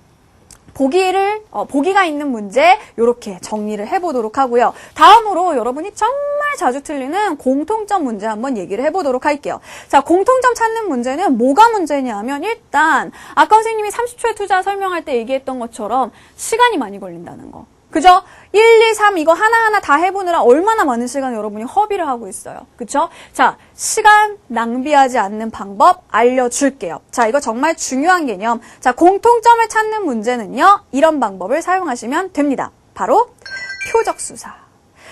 보기가 있는 문제 이렇게 정리를 해보도록 하고요. 다음으로 여러분이 정말 자주 틀리는 공통점 문제 한번 얘기를 해보도록 할게요. 자, 공통점 찾는 문제는 뭐가 문제냐면 일단 아까 선생님이 30초의 투자 설명할 때 얘기했던 것처럼 시간이 많이 걸린다는 거. 그죠? 1, 2, 3 이거 하나하나 다 해보느라 얼마나 많은 시간 여러분이 허비를 하고 있어요. 그쵸? 자, 시간 낭비하지 않는 방법 알려줄게요. 자, 이거 정말 중요한 개념. 자, 공통점을 찾는 문제는요. 이런 방법을 사용하시면 됩니다. 바로 표적수사.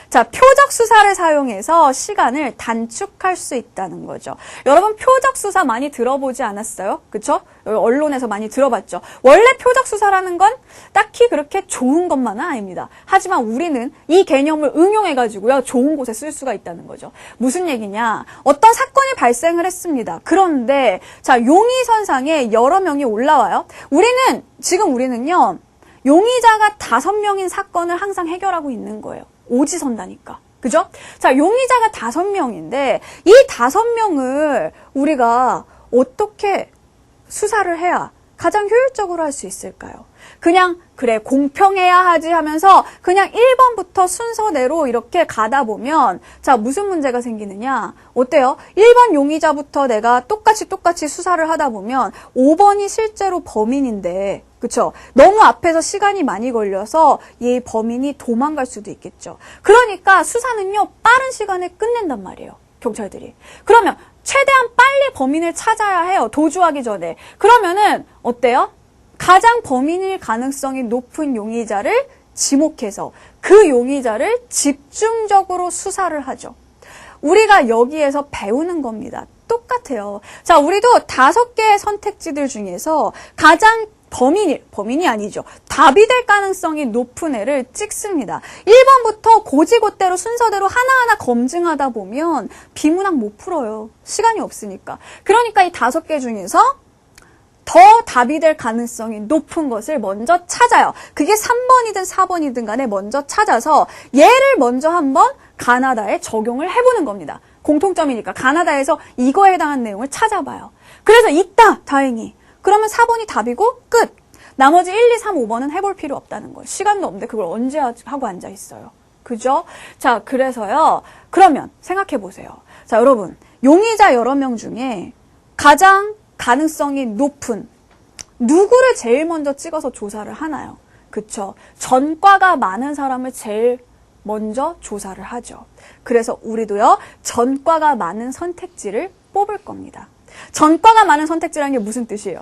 자, 표적 수사를 사용해서 시간을 단축할 수 있다는 거죠. 여러분 표적 수사 많이 들어보지 않았어요? 그쵸? 언론에서 많이 들어봤죠. 원래 표적 수사라는 건 딱히 그렇게 좋은 것만은 아닙니다. 하지만 우리는 이 개념을 응용해가지고요, 좋은 곳에 쓸 수가 있다는 거죠. 무슨 얘기냐? 어떤 사건이 발생을 했습니다. 그런데 자, 용의선상에 여러 명이 올라와요. 우리는요, 용의자가 5명인 사건을 항상 해결하고 있는 거예요. 오지선다니까. 그죠? 자, 용의자가 5명인데 이 5명을 우리가 어떻게 수사를 해야 가장 효율적으로 할 수 있을까요? 그냥 그래 공평해야 하지 하면서 그냥 1번부터 순서대로 이렇게 가다 보면 자, 무슨 문제가 생기느냐? 어때요? 1번 용의자부터 내가 똑같이 수사를 하다 보면 5번이 실제로 범인인데, 그쵸? 너무 앞에서 시간이 많이 걸려서 이 범인이 도망갈 수도 있겠죠. 그러니까 수사는요, 빠른 시간에 끝낸단 말이에요, 경찰들이. 그러면 최대한 빨리 범인을 찾아야 해요, 도주하기 전에. 그러면은 어때요? 가장 범인일 가능성이 높은 용의자를 지목해서 그 용의자를 집중적으로 수사를 하죠. 우리가 여기에서 배우는 겁니다. 똑같아요. 자, 우리도 5개의 선택지들 중에서 가장 범인이 아니죠, 답이 될 가능성이 높은 애를 찍습니다. 1번부터 고지고대로 순서대로 하나하나 검증하다 보면 비문학 못 풀어요. 시간이 없으니까. 그러니까 이 5개 중에서 더 답이 될 가능성이 높은 것을 먼저 찾아요. 그게 3번이든 4번이든 간에 먼저 찾아서 얘를 먼저 한번 가나다에 적용을 해보는 겁니다. 공통점이니까 가나다에서 이거에 해당하는 내용을 찾아봐요. 그래서 있다, 다행히. 그러면 4번이 답이고 끝. 나머지 1, 2, 3, 5번은 해볼 필요 없다는 거예요. 시간도 없는데 그걸 언제 하고 앉아 있어요. 그죠? 자, 그래서요. 그러면 생각해 보세요. 자, 여러분, 용의자 여러 명 중에 가장 가능성이 높은 누구를 제일 먼저 찍어서 조사를 하나요? 그쵸? 전과가 많은 사람을 제일 먼저 조사를 하죠. 그래서 우리도요, 전과가 많은 선택지를 뽑을 겁니다. 전과가 많은 선택지라는 게 무슨 뜻이에요?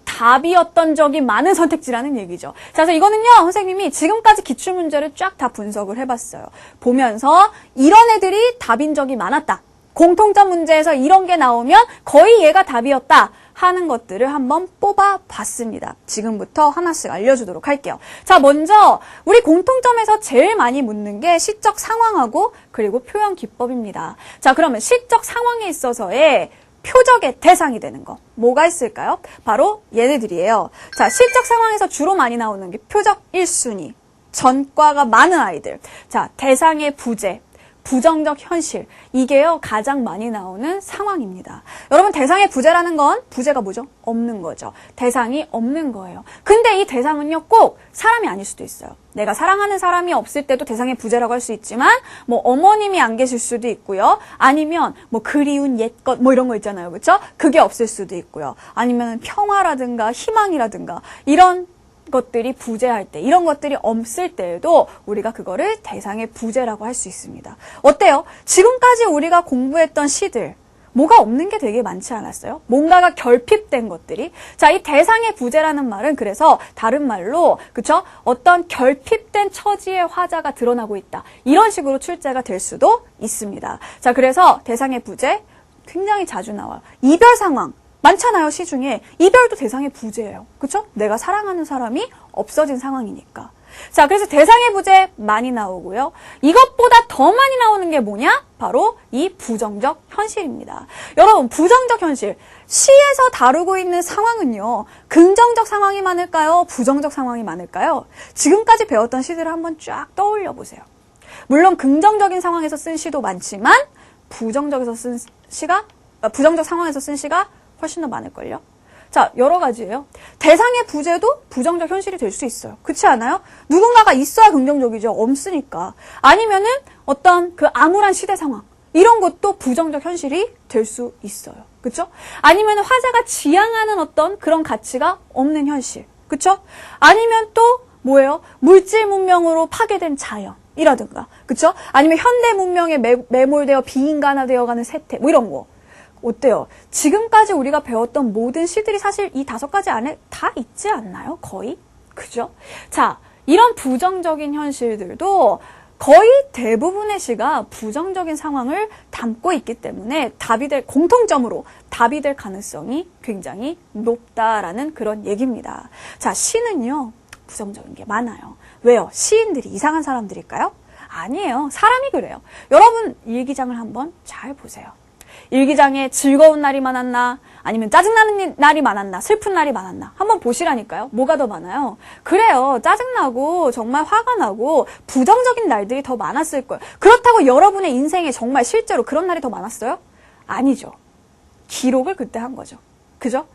답이었던 적이 많은 선택지라는 얘기죠. 자, 그래서 이거는요, 선생님이 지금까지 기출문제를 쫙 다 분석을 해봤어요. 보면서 이런 애들이 답인 적이 많았다. 공통점 문제에서 이런 게 나오면 거의 얘가 답이었다 하는 것들을 한번 뽑아봤습니다. 지금부터 하나씩 알려주도록 할게요. 자, 먼저 우리 공통점에서 제일 많이 묻는 게 시적 상황하고 그리고 표현 기법입니다. 자, 그러면 시적 상황에 있어서의 표적의 대상이 되는 거 뭐가 있을까요? 바로 얘네들이에요. 자, 시적 상황에서 주로 많이 나오는 게 표적 1순위, 전과가 많은 아이들, 자, 대상의 부재, 부정적 현실, 이게요 가장 많이 나오는 상황입니다. 여러분, 대상의 부재라는 건 부재가 뭐죠? 없는 거죠. 대상이 없는 거예요. 근데 이 대상은요 꼭 사람이 아닐 수도 있어요. 내가 사랑하는 사람이 없을 때도 대상의 부재라고 할 수 있지만 뭐 어머님이 안 계실 수도 있고요. 아니면 뭐 그리운 옛것 뭐 이런 거 있잖아요. 그렇죠? 그게 없을 수도 있고요. 아니면 평화라든가 희망이라든가 이런 것들이 부재할 때, 이런 것들이 없을 때에도 우리가 그거를 대상의 부재라고 할 수 있습니다. 어때요? 지금까지 우리가 공부했던 시들 뭐가 없는 게 되게 많지 않았어요? 뭔가가 결핍된 것들이. 자, 이 대상의 부재라는 말은 그래서 다른 말로, 그쵸? 어떤 결핍된 처지의 화자가 드러나고 있다. 이런 식으로 출제가 될 수도 있습니다. 자, 그래서 대상의 부재 굉장히 자주 나와요. 이별 상황 많잖아요, 시 중에. 이별도 대상의 부재예요. 그쵸? 내가 사랑하는 사람이 없어진 상황이니까. 자, 그래서 대상의 부재 많이 나오고요. 이것보다 더 많이 나오는 게 뭐냐? 바로 이 부정적 현실입니다. 여러분, 부정적 현실. 시에서 다루고 있는 상황은요, 긍정적 상황이 많을까요? 부정적 상황이 많을까요? 지금까지 배웠던 시들을 한번 쫙 떠올려 보세요. 물론 긍정적인 상황에서 쓴 시도 많지만 부정적 상황에서 쓴 시가 훨씬 더 많을걸요? 자, 여러 가지예요. 대상의 부재도 부정적 현실이 될 수 있어요. 그렇지 않아요? 누군가가 있어야 긍정적이죠. 없으니까. 아니면은 어떤 그 암울한 시대 상황, 이런 것도 부정적 현실이 될 수 있어요. 그렇죠? 아니면 화자가 지향하는 어떤 그런 가치가 없는 현실. 그렇죠? 아니면 또 뭐예요? 물질 문명으로 파괴된 자연이라든가. 그렇죠? 아니면 현대 문명에 매몰되어 비인간화되어가는 세태, 뭐 이런 거. 어때요? 지금까지 우리가 배웠던 모든 시들이 사실 이 5가지 안에 다 있지 않나요? 거의? 그죠? 자, 이런 부정적인 현실들도 거의 대부분의 시가 부정적인 상황을 담고 있기 때문에 공통점으로 답이 될 가능성이 굉장히 높다라는 그런 얘기입니다. 자, 시는요, 부정적인 게 많아요. 왜요? 시인들이 이상한 사람들일까요? 아니에요. 사람이 그래요. 여러분, 일기장을 한번 잘 보세요. 일기장에 즐거운 날이 많았나? 아니면 짜증나는 날이 많았나? 슬픈 날이 많았나? 한번 보시라니까요. 뭐가 더 많아요? 그래요. 짜증나고 정말 화가 나고 부정적인 날들이 더 많았을 거예요. 그렇다고 여러분의 인생에 정말 실제로 그런 날이 더 많았어요? 아니죠. 기록을 그때 한 거죠. 그죠?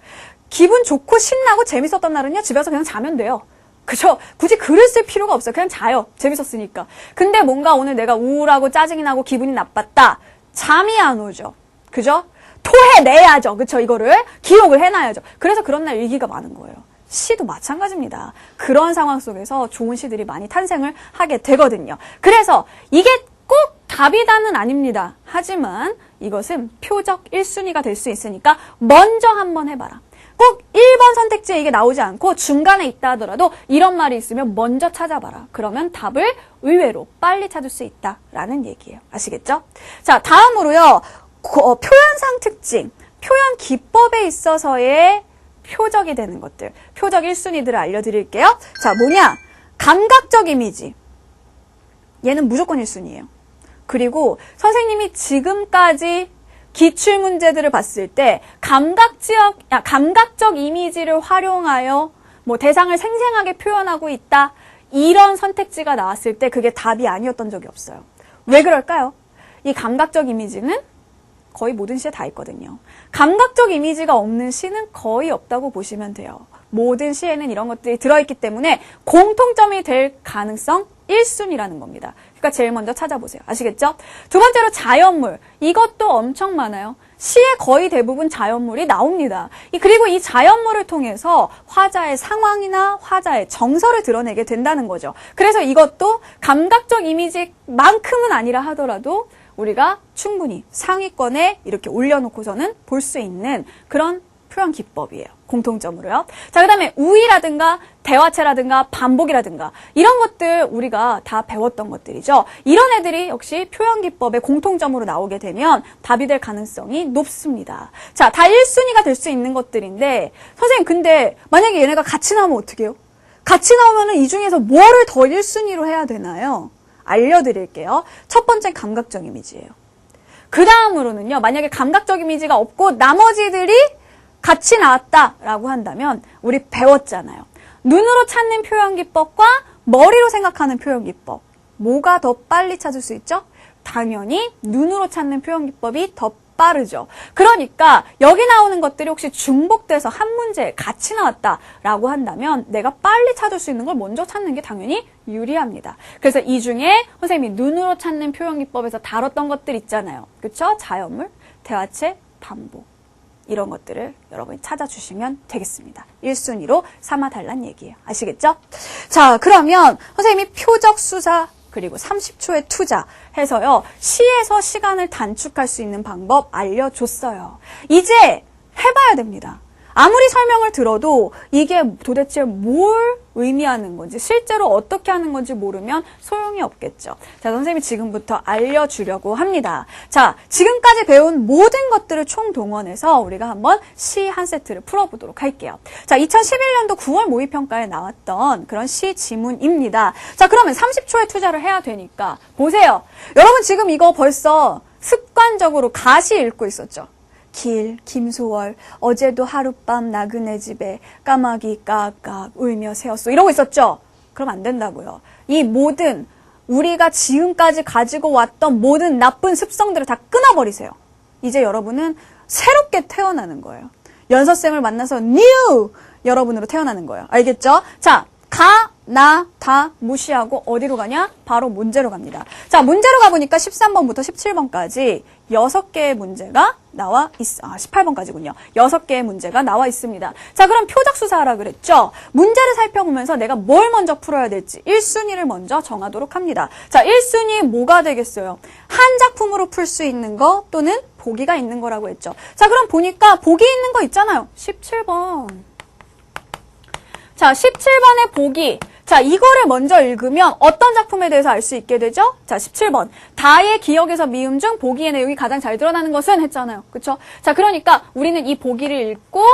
기분 좋고 신나고 재밌었던 날은요, 집에서 그냥 자면 돼요. 그죠? 굳이 글을 쓸 필요가 없어요. 그냥 자요. 재밌었으니까. 근데 뭔가 오늘 내가 우울하고 짜증이 나고 기분이 나빴다. 잠이 안 오죠. 그죠? 토해내야죠. 그쵸? 이거를 기록을 해놔야죠. 그래서 그런 날 일기가 많은 거예요. 시도 마찬가지입니다. 그런 상황 속에서 좋은 시들이 많이 탄생을 하게 되거든요. 그래서 이게 꼭 답이다는 아닙니다. 하지만 이것은 표적 1순위가 될 수 있으니까 먼저 한번 해봐라. 꼭 1번 선택지에 이게 나오지 않고 중간에 있다 하더라도 이런 말이 있으면 먼저 찾아봐라. 그러면 답을 의외로 빨리 찾을 수 있다라는 얘기예요. 아시겠죠? 자, 다음으로요. 표현상 특징, 표현 기법에 있어서의 표적이 되는 것들, 표적 1순위들을 알려드릴게요. 자, 뭐냐? 감각적 이미지. 얘는 무조건 1순위예요. 그리고 선생님이 지금까지 기출문제들을 봤을 때 감각적 이미지를 활용하여 뭐 대상을 생생하게 표현하고 있다. 이런 선택지가 나왔을 때 그게 답이 아니었던 적이 없어요. 왜 그럴까요? 이 감각적 이미지는 거의 모든 시에 다 있거든요. 감각적 이미지가 없는 시는 거의 없다고 보시면 돼요. 모든 시에는 이런 것들이 들어있기 때문에 공통점이 될 가능성 1순위라는 겁니다. 그러니까 제일 먼저 찾아보세요. 아시겠죠? 두 번째로 자연물. 이것도 엄청 많아요. 시의 거의 대부분 자연물이 나옵니다. 그리고 이 자연물을 통해서 화자의 상황이나 화자의 정서를 드러내게 된다는 거죠. 그래서 이것도 감각적 이미지만큼은 아니라 하더라도 우리가 충분히 상위권에 이렇게 올려놓고서는 볼 수 있는 그런 표현 기법이에요. 공통점으로요. 자, 그 다음에 우의라든가 대화체라든가 반복이라든가 이런 것들 우리가 다 배웠던 것들이죠. 이런 애들이 역시 표현 기법의 공통점으로 나오게 되면 답이 될 가능성이 높습니다. 자, 다 1순위가 될 수 있는 것들인데 선생님 근데 만약에 얘네가 같이 나오면 어떻게 해요? 같이 나오면 이 중에서 뭐를 더 1순위로 해야 되나요? 알려드릴게요. 첫 번째 감각적 이미지예요. 그 다음으로는요. 만약에 감각적 이미지가 없고 나머지들이 같이 나왔다라고 한다면 우리 배웠잖아요. 눈으로 찾는 표현 기법과 머리로 생각하는 표현 기법. 뭐가 더 빨리 찾을 수 있죠? 당연히 눈으로 찾는 표현 기법이 더 빠르죠. 그러니까 여기 나오는 것들이 혹시 중복돼서 한 문제에 같이 나왔다라고 한다면 내가 빨리 찾을 수 있는 걸 먼저 찾는 게 당연히 유리합니다. 그래서 이 중에 선생님이 눈으로 찾는 표현 기법에서 다뤘던 것들 있잖아요. 그렇죠? 자연물, 대화체, 반복. 이런 것들을 여러분이 찾아주시면 되겠습니다. 1순위로 삼아달란 얘기예요. 아시겠죠? 자, 그러면 선생님이 표적 수사 그리고 30초의 투자 해서요. 시에서 시간을 단축할 수 있는 방법 알려줬어요. 이제 해봐야 됩니다. 아무리 설명을 들어도 이게 도대체 뭘 의미하는 건지 실제로 어떻게 하는 건지 모르면 소용이 없겠죠. 자, 선생님이 지금부터 알려주려고 합니다. 자, 지금까지 배운 모든 것들을 총동원해서 우리가 한번 시 한 세트를 풀어보도록 할게요. 자, 2011년도 9월 모의평가에 나왔던 그런 시 지문입니다. 자, 그러면 30초의 투자를 해야 되니까 보세요. 여러분 지금 이거 벌써 습관적으로 가시 읽고 있었죠? 길, 김소월, 어제도 하룻밤 나그네 집에 까마귀 깍깍 울며 새었소. 이러고 있었죠? 그럼 안 된다고요. 이 모든 우리가 지금까지 가지고 왔던 모든 나쁜 습성들을 다 끊어버리세요. 이제 여러분은 새롭게 태어나는 거예요. 연서쌤을 만나서 new 여러분으로 태어나는 거예요. 알겠죠? 자, 가, 나, 다 무시하고 어디로 가냐? 바로 문제로 갑니다. 자, 문제로 가보니까 13번부터 17번까지 6개의 문제가 나와 18번까지군요. 6개의 문제가 나와 있습니다. 자, 그럼 표적 수사하라 그랬죠? 문제를 살펴보면서 내가 뭘 먼저 풀어야 될지 1순위를 먼저 정하도록 합니다. 자, 1순위 뭐가 되겠어요? 한 작품으로 풀 수 있는 거 또는 보기가 있는 거라고 했죠. 자, 그럼 보니까 보기 있는 거 있잖아요. 17번. 자, 17번의 보기. 자, 이거를 먼저 읽으면 어떤 작품에 대해서 알 수 있게 되죠? 자, 17번. 다의 기억에서 미음 중 보기의 내용이 가장 잘 드러나는 것은 했잖아요. 그쵸? 자, 그러니까 우리는 이 보기를 읽고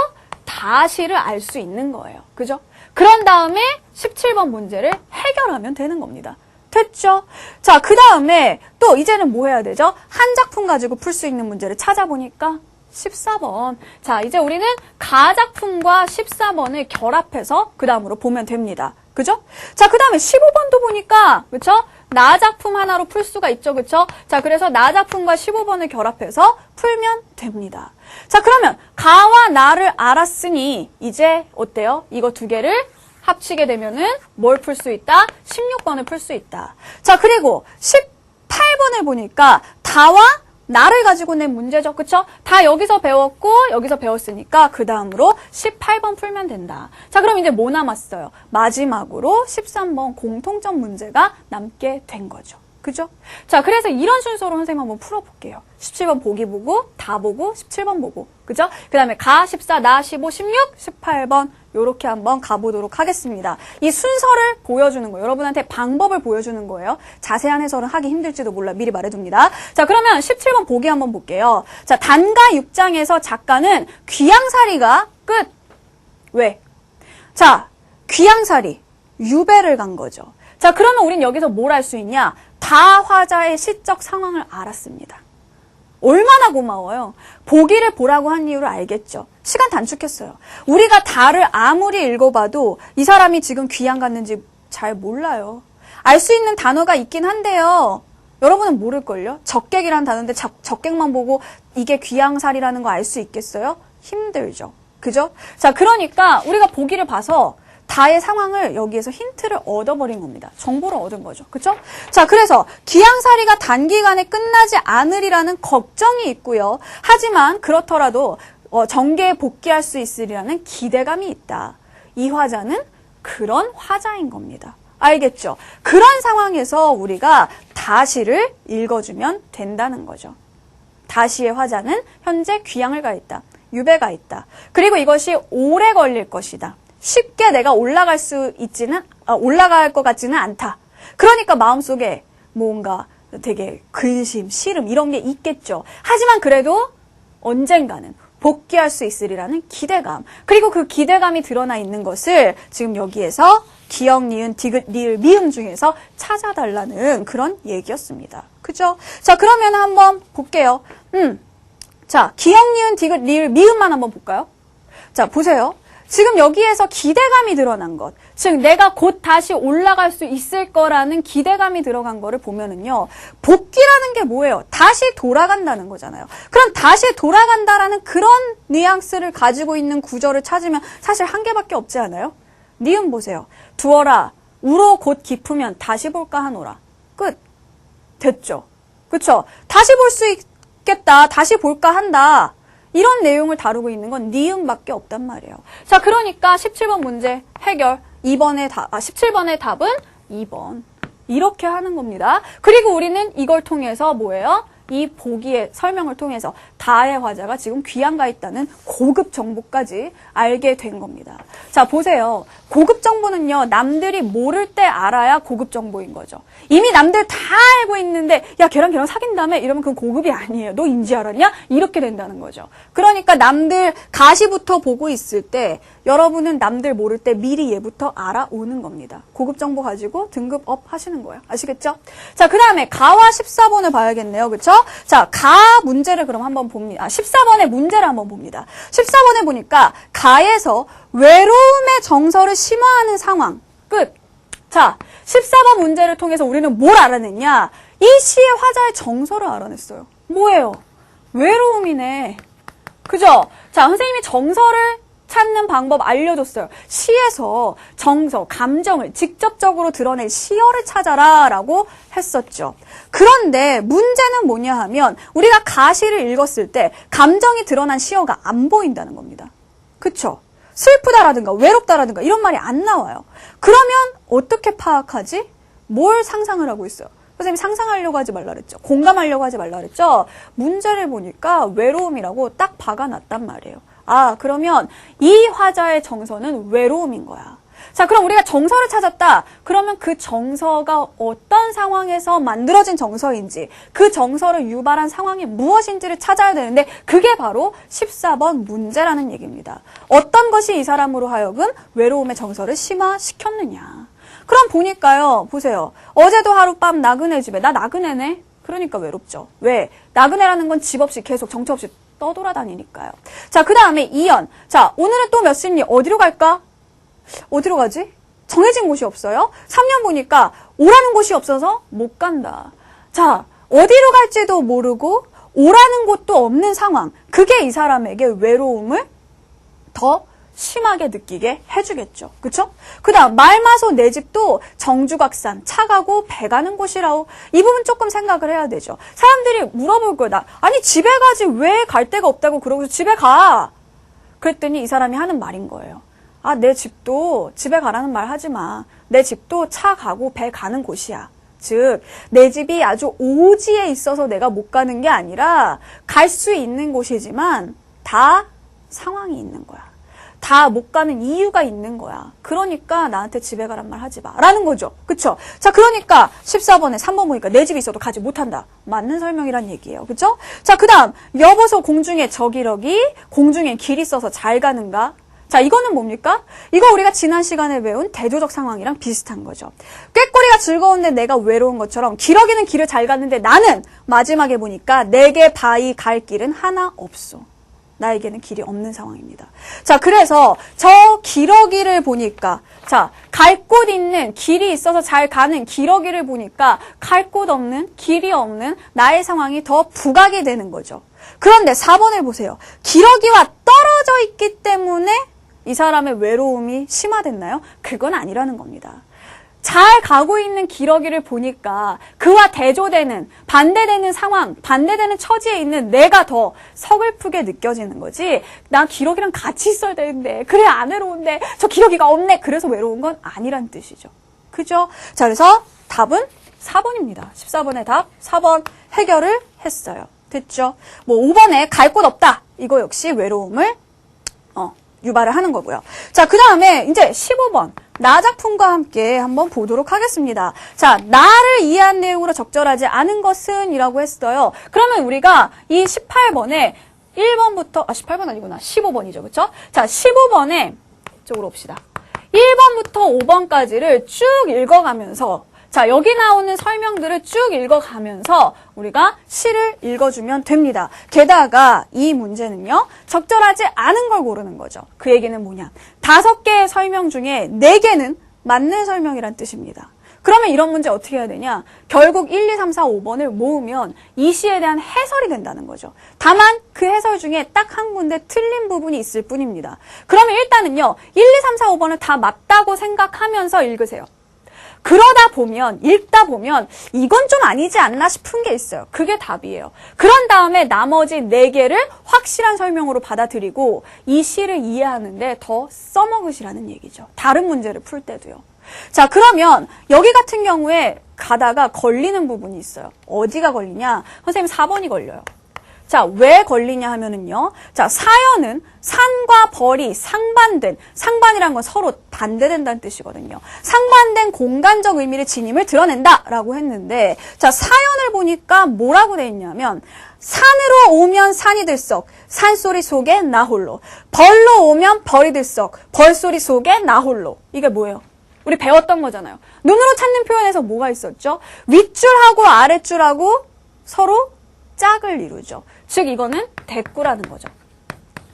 다시를 알 수 있는 거예요. 그죠? 그런 다음에 17번 문제를 해결하면 되는 겁니다. 됐죠? 자, 그 다음에 또 이제는 뭐 해야 되죠? 한 작품 가지고 풀 수 있는 문제를 찾아보니까 14번. 자, 이제 우리는 가작품과 14번을 결합해서 그 다음으로 보면 됩니다. 그죠? 자, 그 다음에 15번도 보니까, 그쵸? 나작품 하나로 풀 수가 있죠. 그쵸? 자, 그래서 나작품과 15번을 결합해서 풀면 됩니다. 자, 그러면 가와 나를 알았으니 이제 어때요? 이거 두 개를 합치게 되면은 뭘 풀 수 있다? 16번을 풀 수 있다. 자, 그리고 18번을 보니까 다와 나를 가지고 낸 문제죠. 그쵸? 다 여기서 배웠고 여기서 배웠으니까 그 다음으로 18번 풀면 된다. 자, 그럼 이제 뭐 남았어요? 마지막으로 13번 공통점 문제가 남게 된 거죠. 그죠? 자, 그래서 이런 순서로 선생님 한번 풀어볼게요. 17번 보기 보고, 다 보고, 17번 보고. 그죠? 그 다음에 가, 14, 나, 15, 16, 18번 요렇게 한번 가보도록 하겠습니다. 이 순서를 보여주는 거예요. 여러분한테 방법을 보여주는 거예요. 자세한 해설은 하기 힘들지도 몰라. 미리 말해둡니다. 자, 그러면 17번 보기 한번 볼게요. 자, 단가 6장에서 작가는 귀양살이가 끝. 왜? 자, 귀양살이 유배를 간 거죠. 자, 그러면 우린 여기서 뭘 알 수 있냐? 다화자의 시적 상황을 알았습니다. 얼마나 고마워요. 보기를 보라고 한 이유를 알겠죠. 시간 단축했어요. 우리가 다를 아무리 읽어봐도 이 사람이 지금 귀양 갔는지 잘 몰라요. 알 수 있는 단어가 있긴 한데요. 여러분은 모를걸요? 적객이라는 단어인데 적객만 보고 이게 귀양살이라는 거 알 수 있겠어요? 힘들죠. 그죠? 자, 그러니까 우리가 보기를 봐서 다의 상황을 여기에서 힌트를 얻어버린 겁니다. 정보를 얻은 거죠. 그쵸? 자, 그래서 귀양살이가 단기간에 끝나지 않으리라는 걱정이 있고요. 하지만 그렇더라도 정계에 복귀할 수 있으리라는 기대감이 있다. 이 화자는 그런 화자인 겁니다. 알겠죠? 그런 상황에서 우리가 다시를 읽어주면 된다는 거죠. 다시의 화자는 현재 귀양을 가 있다. 유배가 있다. 그리고 이것이 오래 걸릴 것이다. 쉽게 내가 올라갈 것 같지는 않다. 그러니까 마음속에 뭔가 되게 근심, 시름 이런 게 있겠죠. 하지만 그래도 언젠가는 복귀할 수 있으리라는 기대감. 그리고 그 기대감이 드러나 있는 것을 지금 여기에서 기역, 니은, 디귿, 리을, 미음 중에서 찾아달라는 그런 얘기였습니다. 그죠? 자, 그러면 한번 볼게요. 자, 기역, 니은, 디귿, 리을, 미음만 한번 볼까요? 자, 보세요. 지금 여기에서 기대감이 드러난 것, 즉 내가 곧 다시 올라갈 수 있을 거라는 기대감이 들어간 거를 보면은요, 복귀라는 게 뭐예요? 다시 돌아간다는 거잖아요. 그럼 다시 돌아간다라는 그런 뉘앙스를 가지고 있는 구절을 찾으면 사실 한 개밖에 없지 않아요? 니은 보세요. 두어라, 우로 곧 깊으면 다시 볼까 하노라. 끝. 됐죠? 그쵸? 다시 볼 수 있겠다, 다시 볼까 한다. 이런 내용을 다루고 있는 건 니은밖에 없단 말이에요. 자, 그러니까 17번 문제 해결. 17번의 답은 2번. 이렇게 하는 겁니다. 그리고 우리는 이걸 통해서 뭐예요? 이 보기의 설명을 통해서 다의 화자가 지금 귀양가 있다는 고급 정보까지 알게 된 겁니다. 자, 보세요. 고급 정보는요, 남들이 모를 때 알아야 고급 정보인 거죠. 이미 남들 다 알고 있는데, 야, 걔랑 사귄다며? 이러면 그건 고급이 아니에요. 너 인지 알았냐? 이렇게 된다는 거죠. 그러니까 남들 가시부터 보고 있을 때, 여러분은 남들 모를 때 미리 얘부터 알아오는 겁니다. 고급 정보 가지고 등급 업 하시는 거예요. 아시겠죠? 자, 그 다음에 가와 14번을 봐야겠네요. 그쵸? 자, 가 문제를 그럼 한번 봅니다. 14번의 문제를 한번 봅니다. 14번에 보니까 가에서 외로움의 정서를 심화하는 상황. 끝. 자, 14번 문제를 통해서 우리는 뭘 알아냈냐? 이 시의 화자의 정서를 알아냈어요. 뭐예요? 외로움이네. 그죠? 자, 선생님이 정서를 찾는 방법 알려줬어요. 시에서 정서, 감정을 직접적으로 드러낼 시어를 찾아라 라고 했었죠. 그런데 문제는 뭐냐 하면 우리가 가시를 읽었을 때 감정이 드러난 시어가 안 보인다는 겁니다. 그쵸? 슬프다라든가 외롭다라든가 이런 말이 안 나와요. 그러면 어떻게 파악하지? 뭘 상상을 하고 있어요? 선생님이 상상하려고 하지 말라 그랬죠. 공감하려고 하지 말라 그랬죠. 문제를 보니까 외로움이라고 딱 박아놨단 말이에요. 아, 그러면 이 화자의 정서는 외로움인 거야. 자, 그럼 우리가 정서를 찾았다. 그러면 그 정서가 어떤 상황에서 만들어진 정서인지, 그 정서를 유발한 상황이 무엇인지를 찾아야 되는데 그게 바로 14번 문제라는 얘기입니다. 어떤 것이 이 사람으로 하여금 외로움의 정서를 심화시켰느냐. 그럼 보니까요. 보세요. 어제도 하룻밤 나그네 집에, 나 나그네네? 그러니까 외롭죠. 왜? 나그네라는 건 집 없이 계속 정처 없이 떠돌아다니니까요. 자, 그 다음에 2연. 자, 오늘은 또 몇 시니? 어디로 갈까? 어디로 가지? 정해진 곳이 없어요. 3년 보니까 오라는 곳이 없어서 못 간다. 자, 어디로 갈지도 모르고 오라는 곳도 없는 상황. 그게 이 사람에게 외로움을 더 심하게 느끼게 해주겠죠. 그쵸? 그 다음 말마소 내 집도 정주각산 차 가고 배 가는 곳이라오. 이 부분 조금 생각을 해야 되죠. 사람들이 물어볼 거다. 아니 집에 가지 왜 갈 데가 없다고 그러고서 집에 가. 그랬더니 이 사람이 하는 말인 거예요. 아, 내 집도 집에 가라는 말 하지 마. 내 집도 차 가고 배 가는 곳이야. 즉, 내 집이 아주 오지에 있어서 내가 못 가는 게 아니라 갈 수 있는 곳이지만 다 상황이 있는 거야. 다 못 가는 이유가 있는 거야. 그러니까 나한테 집에 가란 말 하지 마. 라는 거죠. 그쵸? 자, 그러니까 14번에 3번 보니까 내 집이 있어도 가지 못한다. 맞는 설명이란 얘기예요. 그쵸? 자, 그 다음 여보소 공중에 저기러기 공중에 길 있어서 잘 가는가? 자, 이거는 뭡니까? 이거 우리가 지난 시간에 배운 대조적 상황이랑 비슷한 거죠. 꾀꼬리가 즐거운데 내가 외로운 것처럼 기러기는 길을 잘 갔는데 나는 마지막에 보니까 내게 바위 갈 길은 하나 없어. 나에게는 길이 없는 상황입니다. 자, 그래서 저 기러기를 보니까 자, 갈 곳 있는 길이 있어서 잘 가는 기러기를 보니까 갈 곳 없는 길이 없는 나의 상황이 더 부각이 되는 거죠. 그런데 4번을 보세요. 기러기와 떨어져 있기 때문에 이 사람의 외로움이 심화됐나요? 그건 아니라는 겁니다. 잘 가고 있는 기러기를 보니까 그와 대조되는 반대되는 상황, 반대되는 처지에 있는 내가 더 서글프게 느껴지는 거지. 나 기러기랑 같이 있어야 되는데 그래 안 외로운데 저 기러기가 없네. 그래서 외로운 건 아니란 뜻이죠. 그죠? 자, 그래서 답은 4번입니다. 14번의 답 4번 해결을 했어요. 됐죠? 뭐 5번에 갈 곳 없다. 이거 역시 외로움을 유발을 하는 거고요. 자, 그 다음에 이제 15번. 나 작품과 함께 한번 보도록 하겠습니다. 자, 나를 이해한 내용으로 적절하지 않은 것은 이라고 했어요. 그러면 우리가 이 18번에 1번부터, 18번 아니구나. 15번이죠. 그쵸? 자, 15번에, 이쪽으로 옵시다. 1번부터 5번까지를 쭉 읽어가면서 자, 여기 나오는 설명들을 쭉 읽어가면서 우리가 시를 읽어주면 됩니다. 게다가 이 문제는요, 적절하지 않은 걸 고르는 거죠. 그 얘기는 뭐냐? 5개의 설명 중에 4개는 맞는 설명이란 뜻입니다. 그러면 이런 문제 어떻게 해야 되냐? 결국 1, 2, 3, 4, 5번을 모으면 이 시에 대한 해설이 된다는 거죠. 다만 그 해설 중에 딱 한 군데 틀린 부분이 있을 뿐입니다. 그러면 일단은요, 1, 2, 3, 4, 5번을 다 맞다고 생각하면서 읽으세요. 그러다 보면, 읽다 보면 이건 좀 아니지 않나 싶은 게 있어요. 그게 답이에요. 그런 다음에 나머지 4개를 확실한 설명으로 받아들이고 이 시를 이해하는데 더 써먹으시라는 얘기죠. 다른 문제를 풀 때도요. 자, 그러면 여기 같은 경우에 가다가 걸리는 부분이 있어요. 어디가 걸리냐? 선생님 4번이 걸려요. 자, 왜 걸리냐 하면은요. 자, 사연은 산과 벌이 상반된, 상반이란 건 서로 반대된다는 뜻이거든요. 상반된 공간적 의미를 지님을 드러낸다라고 했는데, 자, 사연을 보니까 뭐라고 돼 있냐면, 산으로 오면 산이 들썩, 산소리 속에 나 홀로. 벌로 오면 벌이 들썩, 벌소리 속에 나 홀로. 이게 뭐예요? 우리 배웠던 거잖아요. 눈으로 찾는 표현에서 뭐가 있었죠? 윗줄하고 아랫줄하고 서로 짝을 이루죠. 즉 이거는 대꾸라는 거죠.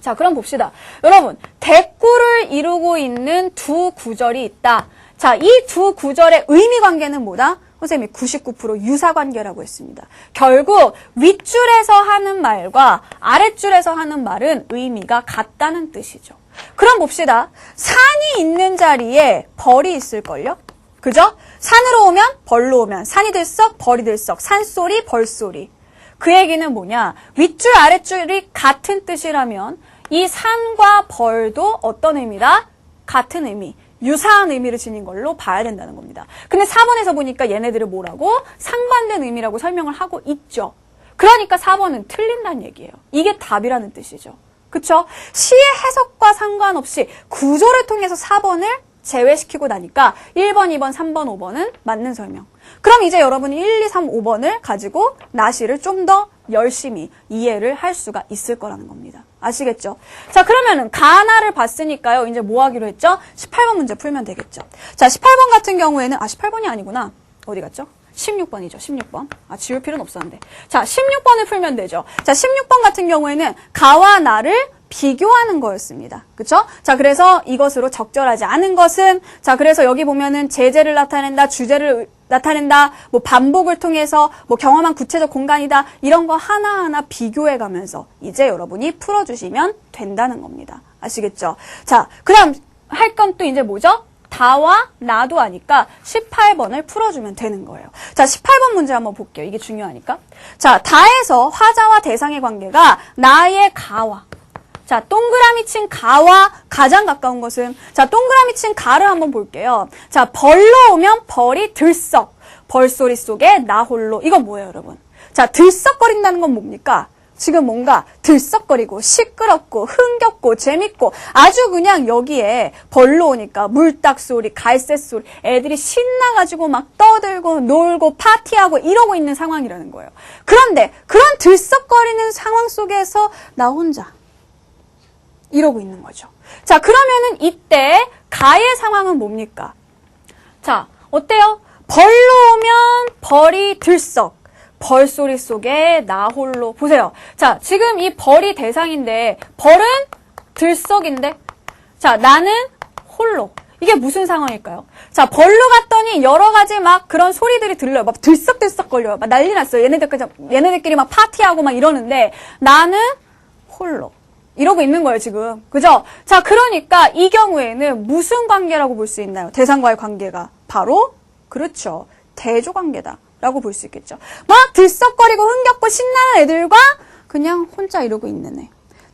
자, 그럼 봅시다. 여러분, 대꾸를 이루고 있는 두 구절이 있다. 자, 이 두 구절의 의미 관계는 뭐다? 선생님이 99% 유사관계라고 했습니다. 결국 윗줄에서 하는 말과 아랫줄에서 하는 말은 의미가 같다는 뜻이죠. 그럼 봅시다. 산이 있는 자리에 벌이 있을걸요? 그죠? 산으로 오면 벌로 오면 산이 들썩 벌이 들썩 산소리 벌소리. 그 얘기는 뭐냐? 윗줄 아랫줄이 같은 뜻이라면 이 산과 벌도 어떤 의미다? 같은 의미, 유사한 의미를 지닌 걸로 봐야 된다는 겁니다. 근데 4번에서 보니까 얘네들을 뭐라고? 상반된 의미라고 설명을 하고 있죠. 그러니까 4번은 틀린다는 얘기예요. 이게 답이라는 뜻이죠. 그쵸? 시의 해석과 상관없이 구조를 통해서 4번을 제외시키고 나니까 1번, 2번, 3번, 5번은 맞는 설명. 그럼 이제 여러분이 1, 2, 3, 5번을 가지고 나시를 좀 더 열심히 이해를 할 수가 있을 거라는 겁니다. 아시겠죠? 자, 그러면은 가나를 봤으니까요. 이제 뭐 하기로 했죠? 18번 문제 풀면 되겠죠. 자, 18번 같은 경우에는 18번이 아니구나. 어디 갔죠? 16번이죠. 16번. 지울 필요는 없었는데. 자, 16번을 풀면 되죠. 자, 16번 같은 경우에는 가와 나를 비교하는 거였습니다. 그쵸? 자, 그래서 이것으로 적절하지 않은 것은, 자, 그래서 여기 보면은 제재를 나타낸다, 주제를 나타낸다, 뭐 반복을 통해서 뭐 경험한 구체적 공간이다, 이런 거 하나하나 비교해 가면서 이제 여러분이 풀어주시면 된다는 겁니다. 아시겠죠? 자, 그 다음 할 건 또 이제 뭐죠? 다와 나도 하니까 18번을 풀어주면 되는 거예요. 자, 18번 문제 한번 볼게요. 이게 중요하니까. 자, 다에서 화자와 대상의 관계가 나의 가와, 자, 동그라미 친 가와 가장 가까운 것은, 자, 동그라미 친 가를 한번 볼게요. 자, 벌로 오면 벌이 들썩, 벌소리 속에 나 홀로. 이건 뭐예요, 여러분? 자, 들썩거린다는 건 뭡니까? 지금 뭔가 들썩거리고 시끄럽고 흥겹고 재밌고 아주 그냥 여기에 벌로 오니까 물딱 소리, 갈색 소리, 애들이 신나가지고 막 떠들고 놀고 파티하고 이러고 있는 상황이라는 거예요. 그런데 그런 들썩거리는 상황 속에서 나 혼자 이러고 있는 거죠. 자, 그러면은 이때 가의 상황은 뭡니까? 자, 어때요? 벌로 오면 벌이 들썩, 벌소리 속에 나 홀로. 보세요. 자, 지금 이 벌이 대상인데 벌은 들썩인데, 자, 나는 홀로. 이게 무슨 상황일까요? 자, 벌로 갔더니 여러 가지 막 그런 소리들이 들려요. 막 들썩들썩 걸려요. 막 난리 났어요. 얘네들끼리 막 파티하고 막 이러는데 나는 홀로. 이러고 있는 거예요, 지금. 그죠? 자, 그러니까 이 경우에는 무슨 관계라고 볼 수 있나요? 대상과의 관계가. 바로, 그렇죠. 대조관계다. 라고 볼 수 있겠죠. 막 들썩거리고 흥겹고 신나는 애들과 그냥 혼자 이러고 있는 애.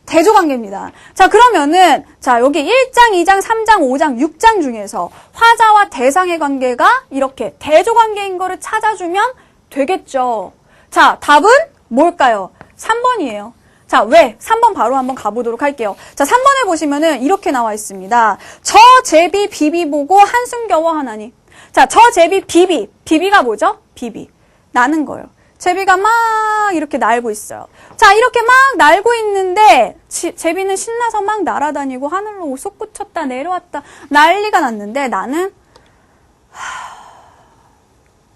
대조관계입니다. 자, 그러면은, 자, 여기 1장, 2장, 3장, 5장, 6장 중에서 화자와 대상의 관계가 이렇게 대조관계인 거를 찾아주면 되겠죠. 자, 답은 뭘까요? 3번이에요. 자, 왜? 3번 바로 한번 가보도록 할게요. 자, 3번에 보시면은 이렇게 나와 있습니다. 저 제비 비비 보고 한숨 겨워 하나니. 자, 저 제비 비비. 비비가 뭐죠? 비비. 나는 거예요. 제비가 막 이렇게 날고 있어요. 자, 이렇게 막 날고 있는데 제비는 신나서 막 날아다니고 하늘로 솟구쳤다 내려왔다 난리가 났는데 나는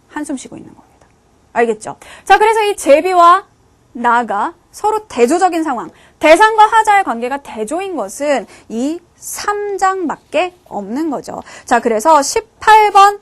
한숨 쉬고 있는 겁니다. 알겠죠? 자, 그래서 이 제비와 나가 서로 대조적인 상황, 대상과 화자의 관계가 대조인 것은 이 3장밖에 없는 거죠. 자, 그래서 18번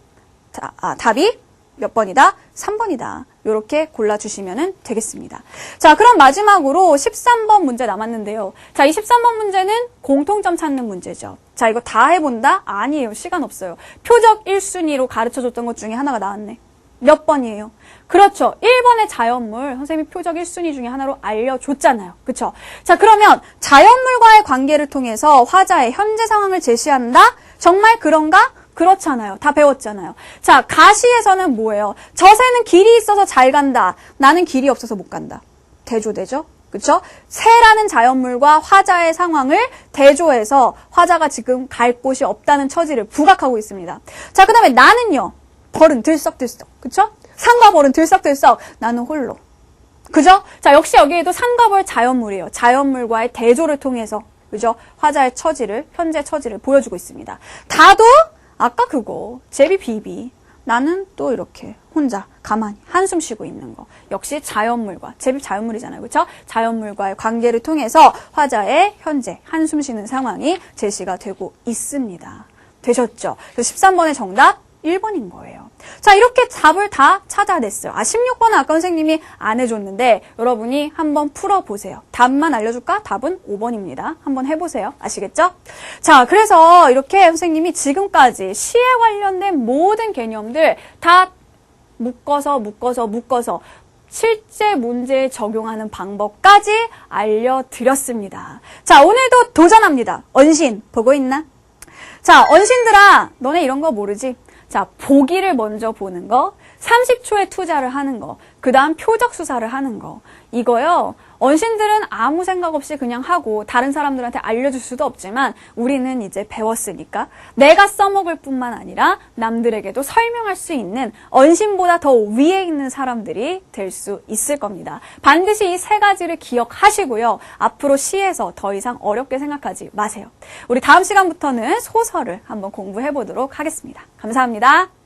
답이 몇 번이다? 3번이다. 이렇게 골라주시면 되겠습니다. 자, 그럼 마지막으로 13번 문제 남았는데요. 자, 이 13번 문제는 공통점 찾는 문제죠. 자, 이거 다 해본다? 아니에요. 시간 없어요. 표적 1순위로 가르쳐줬던 것 중에 하나가 나왔네. 몇 번이에요? 그렇죠. 1번의 자연물, 선생님이 표적 1순위 중에 하나로 알려줬잖아요. 그쵸? 자, 그러면 자연물과의 관계를 통해서 화자의 현재 상황을 제시한다? 정말 그런가? 그렇잖아요. 다 배웠잖아요. 자, 가시에서는 뭐예요? 저 새는 길이 있어서 잘 간다. 나는 길이 없어서 못 간다. 대조되죠? 그쵸? 새라는 자연물과 화자의 상황을 대조해서 화자가 지금 갈 곳이 없다는 처지를 부각하고 있습니다. 자, 그 다음에 나는요. 벌은 들썩들썩. 그쵸? 산과 벌은 들썩들썩. 나는 홀로. 그죠? 자, 역시 여기에도 산과 벌 자연물이에요. 자연물과의 대조를 통해서, 그죠? 화자의 처지를, 현재 처지를 보여주고 있습니다. 다도, 아까 그거, 제비 비비. 나는 또 이렇게 혼자 가만히 한숨 쉬고 있는 거. 역시 자연물과, 제비 자연물이잖아요. 그쵸? 자연물과의 관계를 통해서 화자의 현재 한숨 쉬는 상황이 제시가 되고 있습니다. 되셨죠? 그래서 13번의 정답, 1번인 거예요. 자, 이렇게 답을 다 찾아냈어요. 16번은 아까 선생님이 안 해줬는데 여러분이 한번 풀어보세요. 답만 알려줄까? 답은 5번입니다. 한번 해보세요. 아시겠죠? 자, 그래서 이렇게 선생님이 지금까지 시에 관련된 모든 개념들 다 묶어서 실제 문제에 적용하는 방법까지 알려드렸습니다. 자, 오늘도 도전합니다. 언신 보고 있나? 자, 언신들아, 너네 이런 거 모르지? 자, 보기를 먼저 보는 거, 30초의 투자를 하는 거, 그 다음 표적 수사를 하는 거. 이거요, 언신들은 아무 생각 없이 그냥 하고 다른 사람들한테 알려줄 수도 없지만 우리는 이제 배웠으니까 내가 써먹을 뿐만 아니라 남들에게도 설명할 수 있는 언신보다 더 위에 있는 사람들이 될 수 있을 겁니다. 반드시 이 세 가지를 기억하시고요. 앞으로 시에서 더 이상 어렵게 생각하지 마세요. 우리 다음 시간부터는 소설을 한번 공부해 보도록 하겠습니다. 감사합니다.